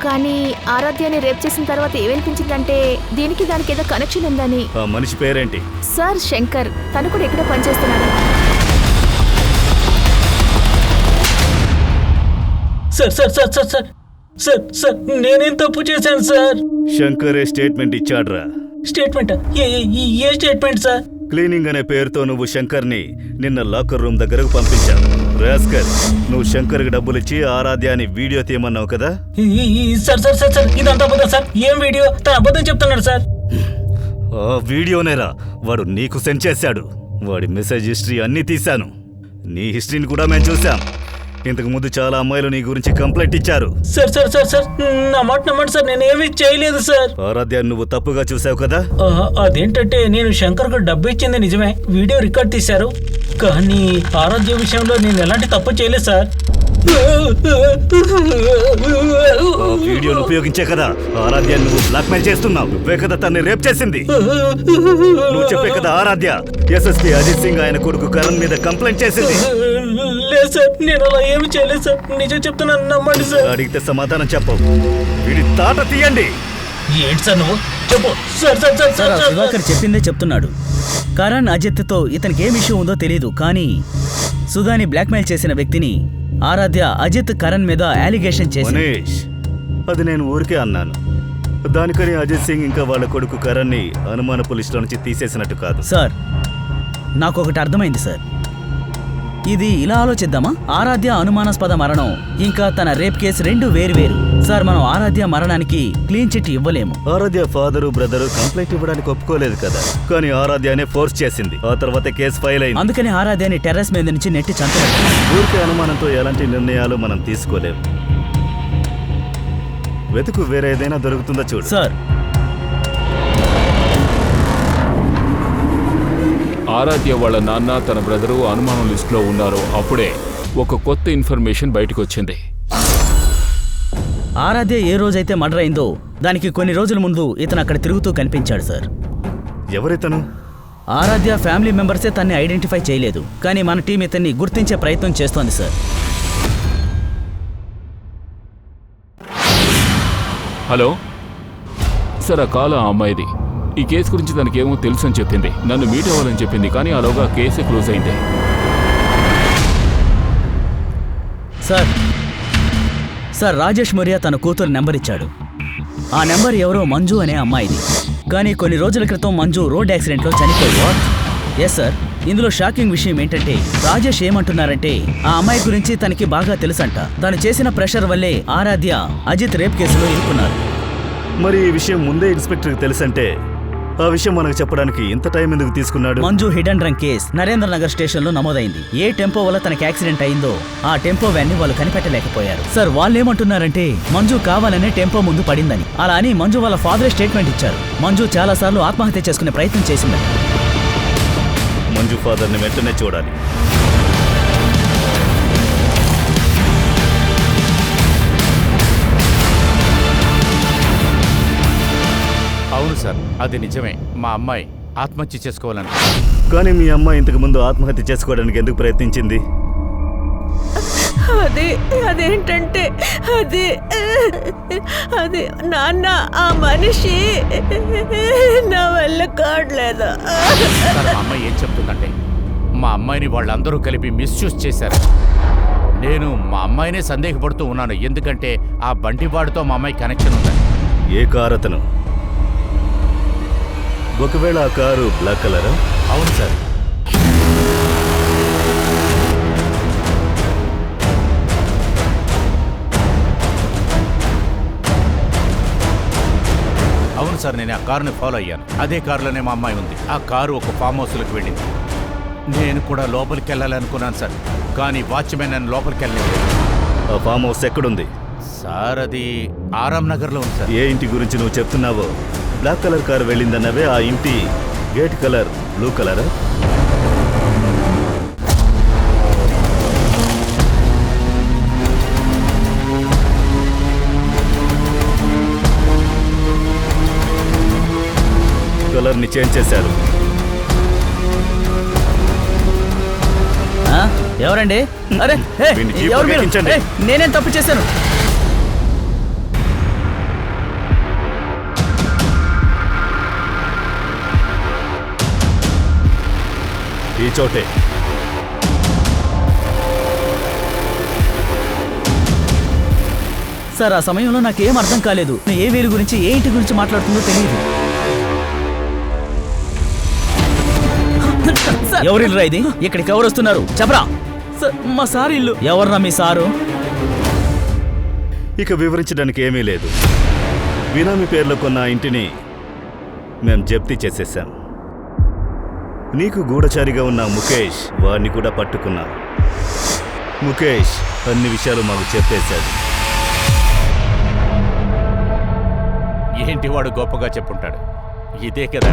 కానీ ఆరాధ్యాన్ని రేప్ చేసిన తర్వాత ఏమనిపించిందంటే దీనికి దానికి ఏదో కనెక్షన్ ఉందని. ఆ మనిషి పేరేంటి? సార్, శంకర్. తను కూడా ఎక్కడో పనిచేస్తున్నాడు. సార్, నేనేం తప్పు చేశాను సార్? శంకరే స్టేట్మెంట్ ఇచ్చాడ్రా. స్టేట్మెంట్? ఏ స్టేట్మెంట్ సార్? క్లీనింగ్ అనే పేరుతో నువ్వు శంకర్ని నిన్న లాకర్ రూమ్ దగ్గరకు పంపించావు. రాస్కర్, నువ్వు శంకర్కి డబ్బులిచ్చి ఆరాధ్యాన్ని వీడియో తీయమన్నావు కదా? సార్, ఇదంతా అబద్ధం సార్. ఏం వీడియో? తన అబద్ధం చెప్తున్నాడు సార్. ఆ వీడియోనేరా వాడు నీకు సెండ్ చేశాడు. వాడి మెసేజ్ హిస్టరీ అన్నీ తీశాను. నీ హిస్టరీని కూడా మేము చూసాం. ఇంతకు ముందు చాలా అమ్మాయిలు నీ గురించి కంప్లైంట్ ఇచ్చారు. సార్, నా మాట నమ్మండి సార్, నేనేమీ చేయలేదు సార్. ఆరాధ్యాన్ని నువ్వు తప్పుగా చూసావు కదా? అదేంటంటే నేను శంకర్కు డబ్బు ఇచ్చింది నిజమే, వీడియో రికార్డ్ తీశారు. కానీ ఆరాధ్య విషయంలో నేను ఎలాంటి తప్పు చేయలేదు సార్. వీడియోను ఉపయోగించే కదా ఆరాధ్యాన్ని నువ్వు బ్లాక్మెయిల్ చేస్తున్నావు. నువ్వే కదా తన్ని రేప్ చేసింది. నువ్వు చెప్పే కదా ఆరాధ్య ఎస్ఎస్పీ అజిత్ సింగ్ ఆయన కొడుకు కరణ్ మీద కంప్లైంట్ చేసింది. లేదు సార్, నేను అలా ఏమి చేయలేదు సార్. నిజం చెప్తున్నాను, నమ్మండి సార్. అడిగితే సమాధానం చెప్పవు. వీడి తాట తీయండి. ఏంటి సార్ నువ్వు? చెప్పు సార్. సుధాకర్ చెప్పిందే చెప్తున్నాడు. కరణ్ అజిత్తో ఇతనికి ఏ విషయం ఉందో తెలియదు. కానీ సుధాని బ్లాక్మెయిల్ చేసిన వ్యక్తిని ఆరాధ్య అజిత్ కరణ్ మీద అలిగేషన్ చేసింది. మనీష్, అది నేను ఊరికే అన్నాను. దానికని అజిత్ సింగ్ ఇంకా వాళ్ళ కొడుకు కరణ్ ని అనుమానపు లిస్టులో నుంచి తీసేసినట్టు కాదు. సార్, నాకు ఒకటి అర్థమైంది సార్. ఇది ఇలా ఆలోచిద్దామా? ఆరాధ్య అనుమానాస్పద మరణం ఇంకా తన రేప్ కేసు రెండు వేరు. సార్, మనం ఆరాధ్య మరణానికి క్లీన్ చిట్ ఇవ్వలేము. ఆరాధ్య ఫాదరు బ్రదరు కంప్లైంట్ ఇవ్వడానికి ఒప్పుకోలేదు కదా. కానీ ఆరాధ్యనే ఫోర్స్ చేసింది. ఆ తర్వాత కేసు ఫైల్ అయింది. అందుకని ఆరాధ్యని టెర్రస్ మీద నుంచి నెట్టి చంపలేదు. ఊరికే అనుమానంతో ఎలాంటి నిర్ణయాలు మనం తీసుకోలేము. వెతుకు, వేరే ఏదైనా దొరుకుతుందో చూడు. సార్, ఆరాధ్య వాళ్ళ నాన్న తన బ్రదరు అనుమానం లిస్టులో ఉన్నారు. అప్పుడే ఒక కొత్త ఇన్ఫర్మేషన్ బయటకు వచ్చింది. ఆరాధ్య ఏ రోజైతే మర్డర్ అయిందో దానికి కొన్ని రోజుల ముందు ఇతను అక్కడ తిరుగుతూ కనిపించాడు సార్. ఎవరితను? ఆరాధ్య ఫ్యామిలీ మెంబర్సే తన్ని ఐడెంటిఫై చేయలేదు, కానీ మన టీం ఇతన్ని గుర్తించే ప్రయత్నం చేస్తోంది సార్. హలో సార్, ఆ కాల్ ఆ అమ్మాయిది. ఈ కేసు గురించి తనకేమో తెలుసు అని చెప్పింది. నన్ను మీట్ అవ్వాలని చెప్పింది, కానీ ఆలోగా కేసే క్లోజ్ అయింది. సార్ రాజేష్ మొరియా తన కూతురు నెంబర్ ఇచ్చాడు. ఆ నెంబర్ ఎవరో మంజు అనే అమ్మాయిది. కానీ కొన్ని రోజుల క్రితం మంజు రోడ్ యాక్సిడెంట్లో చనిపోయి. Yes sir. ఇందులో షాకింగ్ విషయం ఏంటంటే రాజేష్ ఏమంటున్నారంటే ఆ అమ్మాయి గురించి తనకి బాగా తెలుసంట. తను చేసిన ప్రెషర్ వల్లే ఆరాధ్య అజిత్ రేప్ కేసులో ఇరుక్కున్నారు. మరి ఈ విషయం ముందే ఇన్స్పెక్టర్కి తెలుసంటే ఆ విషయం మనకు చెప్పడానికి ఇంత టైం ఎందుకు తీసుకున్నాడు? Manju hid and run case Narendra Nagar స్టేషన్లో నమోదైంది. ఏ టెంపో వల్ల తనకి యాక్సిడెంట్ అయిందో ఆ టెంపో వ్యాన్ ని వాళ్ళు కనిపెట్టలేకపోయారు. సార్ వాళ్ళు ఏమంటున్నారంటే మంజు కావాలనే టెంపో ముందు పడిందని. అలా అని మంజు వాళ్ళ ఫాదరే స్టేట్మెంట్ ఇచ్చారు. మంజు చాలా సార్లు ఆత్మహత్య చేసుకునే ప్రయత్నం చేసిందని. మంజు ఫాదర్ని వెంటనే చూడాలి. అవును సార్, అది నిజమే. మా అమ్మాయి ఆత్మహత్య చేసుకోవాలని. కానీ మీ అమ్మాయి ఇంతకు ముందు ఆత్మహత్య చేసుకోవడానికి ఎందుకు ప్రయత్నించింది? అదేంటంటే అది నాన్న, ఆ మనిషి నా వల్ల కావట్లేదు. సార్, మా అమ్మాయి ఏం చెప్తుందంటే మా అమ్మాయిని వాళ్ళందరూ కలిపి మిస్యూజ్ చేశారు. నేను మా అమ్మాయినే సందేహపడుతూ ఉన్నాను, ఎందుకంటే ఆ బంటివాడితో మా అమ్మాయి కనెక్షన్ ఉందని. ఏ కారు అతను? ఒకవేళ ఆ కారు బ్లాక్ కలరా? అవును సార్. అవును సార్, నేను ఆ కారుని ఫాలో అయ్యాను. అదే కారులోనే మా అమ్మాయి ఉంది. ఆ కారు ఒక ఫామ్ హౌస్లోకి వెళ్ళింది. నేను కూడా లోపలికి వెళ్ళాలనుకున్నాను సార్, కానీ వాచ్మెన్ నన్ను లోపలికి వెళ్ళలేదు. ఆ ఫామ్ హౌస్ ఎక్కడుంది? సార్, అది ఆరాం నగర్లో ఉంది సార్. ఏ ఇంటి గురించి నువ్వు చెప్తున్నావో? బ్లాక్ కలర్ కారు వెళ్ళిందన్నవే, ఆ ఇంటి గేట్ కలర్ బ్లూ కలరా? కలర్ని చేంజ్ చేశారు. ఎవరండి? అరే వీడిని జీపులో ఎవరు మీరు? ఎక్కించండి. నేనేం తప్పు చేశాను? ఈ చోటే. సార్ ఆ సమయంలో నాకేం అర్థం కాలేదు. ఏ వీరి గురించి ఏ ఇంటి గురించి మాట్లాడుతుందో తెలియదు. ఎవరిల్లురా ఇది? ఇక్కడికి ఎవరు వస్తున్నారు చెప్పరా? మా సార్ ఇల్లు. ఎవర్రా మీ సారు? ఇక వివరించడానికి ఏమీ లేదు. బినామీ పేర్లో కొన్న ఆ ఇంటిని మేం జప్తీ చేసేసాం. నీకు గూఢచారిగా ఉన్న ముఖేష్, వాడిని కూడా పట్టుకున్నాం. ముఖేష్ అన్ని విషయాలు మాకు చెప్పేశాడు. ఏంటి వాడు గొప్పగా చెప్పుంటాడు? ఇదే కదా,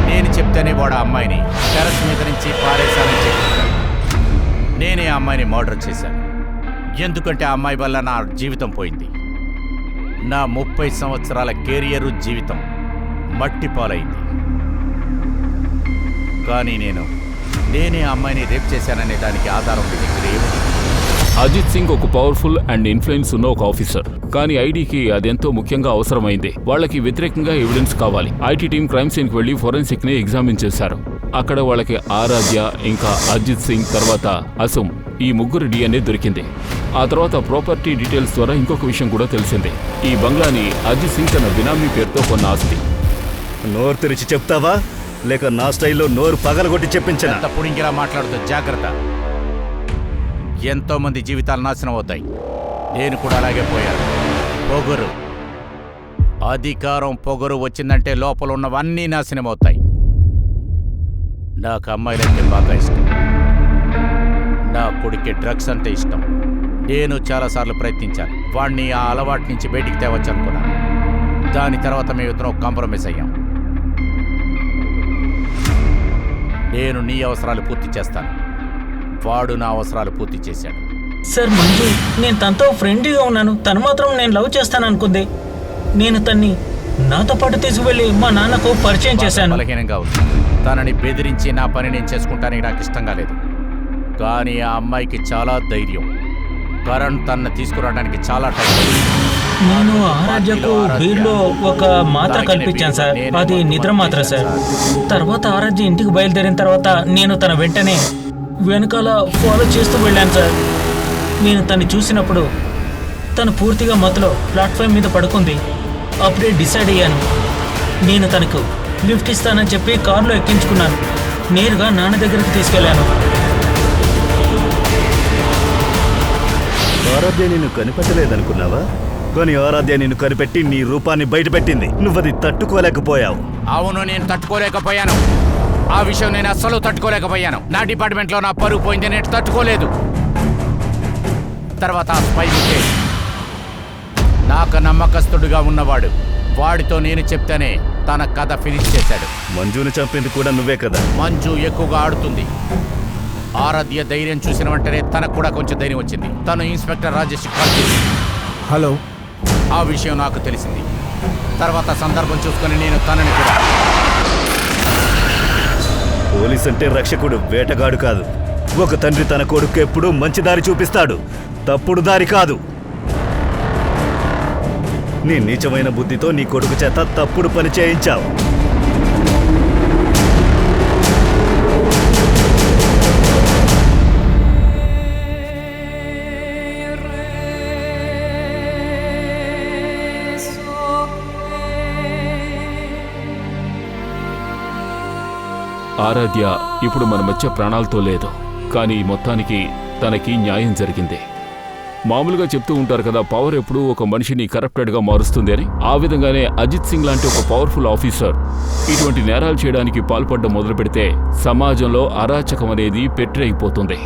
నేను చెప్తేనే వాడు ఆ అమ్మాయిని టెరస్ మీద నుంచి పారేశానని చెప్తాడు. నేనే ఆ అమ్మాయిని మర్డర్ చేశాను, ఎందుకంటే ఆ అమ్మాయి వల్ల నా జీవితం పోయింది. నా 30 సంవత్సరాల కెరియరు జీవితం మట్టిపాలైంది. కానీ నేనే ఆ అమ్మాయిని రేప్ చేశాననే దానికి ఆధారం మీ దగ్గర ఏముంది? అజిత్ సింగ్ ఒక పవర్ఫుల్ అండ్ ఇన్ఫ్లుయెన్స్ ఉన్న ఒక ఆఫీసర్. కానీ ఐడీకి అదెంతో ముఖ్యంగా అవసరమైంది. వాళ్ళకి వ్యతిరేకంగా ఎవిడెన్స్ కావాలి. ఐటీ టీం క్రైమ్ సీన్కి వెళ్లి ఫోరెన్సిక్ ని ఎగ్జామిన్ చేశారు. అక్కడ వాళ్ళకి ఆరాధ్య, ఇంకా అజిత్ సింగ్, తర్వాత అసుమ్, ఈ ముగ్గురు DNA దొరికింది. ఆ తర్వాత ప్రాపర్టీ డీటెయిల్స్ ద్వారా ఇంకొక విషయం కూడా తెలిసింది. ఈ బంగ్లాని అజిత్ సింగ్ తన బినామీ పేరుతో కొన్న ఆస్తి. నోరు తెరిచి చెప్తావా, లేక నా స్టైల్లో నోరు పగలగొట్టి చెప్పించనా? తప్పుడు ఇంకిలా మాట్లాడుతూ జాగ్రత్త. ఎంతో మంది జీవితాలు నాశనం అవుతాయి. నేను కూడా అలాగే పోయాను. పొగరు, అధికారం, పొగరు వచ్చిందంటే లోపల ఉన్నవన్నీ నాశనం అవుతాయి. నాకు అమ్మాయిలంటే బాగా ఇష్టం. నా కొడుక్కి డ్రగ్స్ అంటే ఇష్టం. నేను చాలాసార్లు ప్రయత్నించాను వాణ్ణి ఆ అలవాటు నుంచి బయటికి తేవచ్చు అనుకున్నాను. దాని తర్వాత మేమిద్దరం కాంప్రమైజ్ అయ్యాం. నేను నీ అవసరాలు పూర్తి చేస్తాను. వాడు నా అవసరాలు పూర్తి చేశాడు. సార్ మంజు, నేను తనతో ఫ్రెండ్లీగా ఉన్నాను. తను మాత్రం నేను లవ్ చేస్తాను అనుకుంది. నేను తన్ని నాతో పాటు తీసుకువెళ్ళి మా నాన్నకు పరిచయం చేశాను. బలహీనంగా ఉంది. తనని బెదిరించి నా పని నేను చేసుకుంటానికి నాకు ఇష్టంగా లేదు. కానీ ఆ అమ్మాయికి చాలా ధైర్యం. కరణ్ తనను తీసుకురావడానికి చాలా టైం. నేను ఆరాధ్యకు బీర్లో ఒక మాత్ర కల్పించాను సార్. అది నిద్ర మాత్ర సార్. తర్వాత ఆరాధ్య ఇంటికి బయలుదేరిన తర్వాత నేను తన వెంటనే వెనకాల ఫాలో చేస్తూ వెళ్ళాను సార్. నేను తను చూసినప్పుడు తను పూర్తిగా మత్తులో ప్లాట్ఫామ్ మీద పడుకుంది. అప్పుడే డిసైడ్ అయ్యాను. నేను తనకు లిఫ్ట్ ఇస్తానని చెప్పి కారులో ఎక్కించుకున్నాను. నేరుగా నాన్న దగ్గరికి తీసుకెళ్లాను. ఆరాధ్య నిన్ను కనిపెట్టలేదనుకున్నావా? కానీ ఆరాధ్య నిన్ను కనిపెట్టి నీ రూపాన్ని బయటపెట్టింది. నువ్వది తట్టుకోలేకపోయావు. అవును, నేను తట్టుకోలేకపోయాను. ఆ విషయం నేను అస్సలు తట్టుకోలేకపోయాను. నా డిపార్ట్మెంట్లో నా పరువు పోయింది. నేను తట్టుకోలేదు. తర్వాత ఆ స్పై ముఖేష్ నాకు నమ్మకస్తుడుగా ఉన్నవాడు. వాడితో నేను చెప్తేనే తన కథ ఫినిష్ చేశాడు. మంజును చంపింది కూడా నువ్వే కదా? మంజు ఎక్కువగా ఆడుతుంది. ఆరాధ్య ధైర్యం చూసిన వెంటనే తనకు కూడా కొంచెం ధైర్యం వచ్చింది. తను ఇన్స్పెక్టర్ రాజేష్ కాల్ చేసింది. హలో. ఆ విషయం నాకు తెలిసింది. తర్వాత సందర్భం చూసుకుని నేను తనని కూడా. పోలీస్ అంటే రక్షకుడు, వేటగాడు కాదు. ఒక తండ్రి తన కొడుకు ఎప్పుడూ మంచి దారి చూపిస్తాడు, తప్పుడు దారి కాదు. నీ నీచమైన బుద్ధితో నీ కొడుకు చేత తప్పుడు పని చేయించావు. ఆరాధ్య ఇప్పుడు మన మధ్య ప్రాణాలతో లేదు. కానీ మొత్తానికి తనకి న్యాయం జరిగింది. మామూలుగా చెప్తూ ఉంటారు కదా, పవర్ ఎప్పుడూ ఒక మనిషిని కరప్టెడ్గా మారుస్తుంది అని. ఆ విధంగానే అజిత్ సింగ్ లాంటి ఒక పవర్ఫుల్ ఆఫీసర్ ఇటువంటి నేరాలు చేయడానికి పాల్పడడం మొదలు పెడితే సమాజంలో అరాచకం అనేది పెట్టిరైపోతుంది.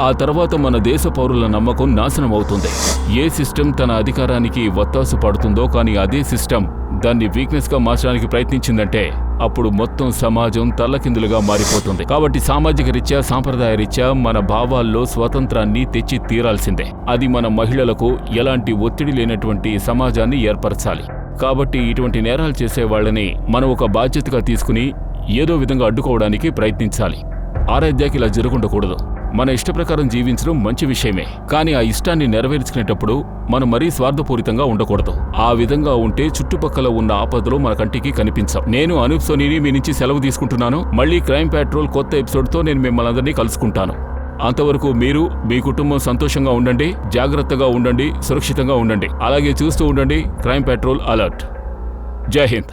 ఆ తర్వాత మన దేశ పౌరుల నమ్మకం నాశనం అవుతుంది. ఏ సిస్టమ్ తన అధికారానికి వత్తాసు పడుతుందో కానీ అదే సిస్టమ్ దాన్ని వీక్నెస్గా మార్చడానికి ప్రయత్నించిందంటే అప్పుడు మొత్తం సమాజం తల్లకిందులుగా మారిపోతుంది. కాబట్టి సామాజిక రీత్యా, సాంప్రదాయ రీత్యా మన భావాల్లో స్వాతంత్రాన్ని తెచ్చి తీరాల్సిందే. అది మన మహిళలకు ఎలాంటి ఒత్తిడి లేనటువంటి సమాజాన్ని ఏర్పరచాలి. కాబట్టి ఇటువంటి నేరాలు చేసే వాళ్ళని మనం ఒక బాధ్యతగా తీసుకుని ఏదో విధంగా అడ్డుకోవడానికి ప్రయత్నించాలి. ఆరాధ్యకి ఇలా జరగకూడదు. మన ఇష్ట ప్రకారం జీవించడం మంచి విషయమే, కానీ ఆ ఇష్టాన్ని నెరవేర్చుకునేటప్పుడు మనం మరీ స్వార్థపూరితంగా ఉండకూడదు. ఆ విధంగా ఉంటే చుట్టుపక్కల ఉన్న ఆపదలు మన కంటికి కనిపించవు. నేను అనూప్ సోనీని మీ నుంచి సెలవు తీసుకుంటున్నాను. మళ్ళీ క్రైమ్ పెట్రోల్ కొత్త ఎపిసోడ్తో నేను మిమ్మల్ని అందరినీ కలుసుకుంటాను. అంతవరకు మీరు, మీ కుటుంబం సంతోషంగా ఉండండి, జాగ్రత్తగా ఉండండి, సురక్షితంగా ఉండండి. అలాగే చూస్తూ ఉండండి క్రైమ్ పెట్రోల్ అలర్ట్. జై హింద్.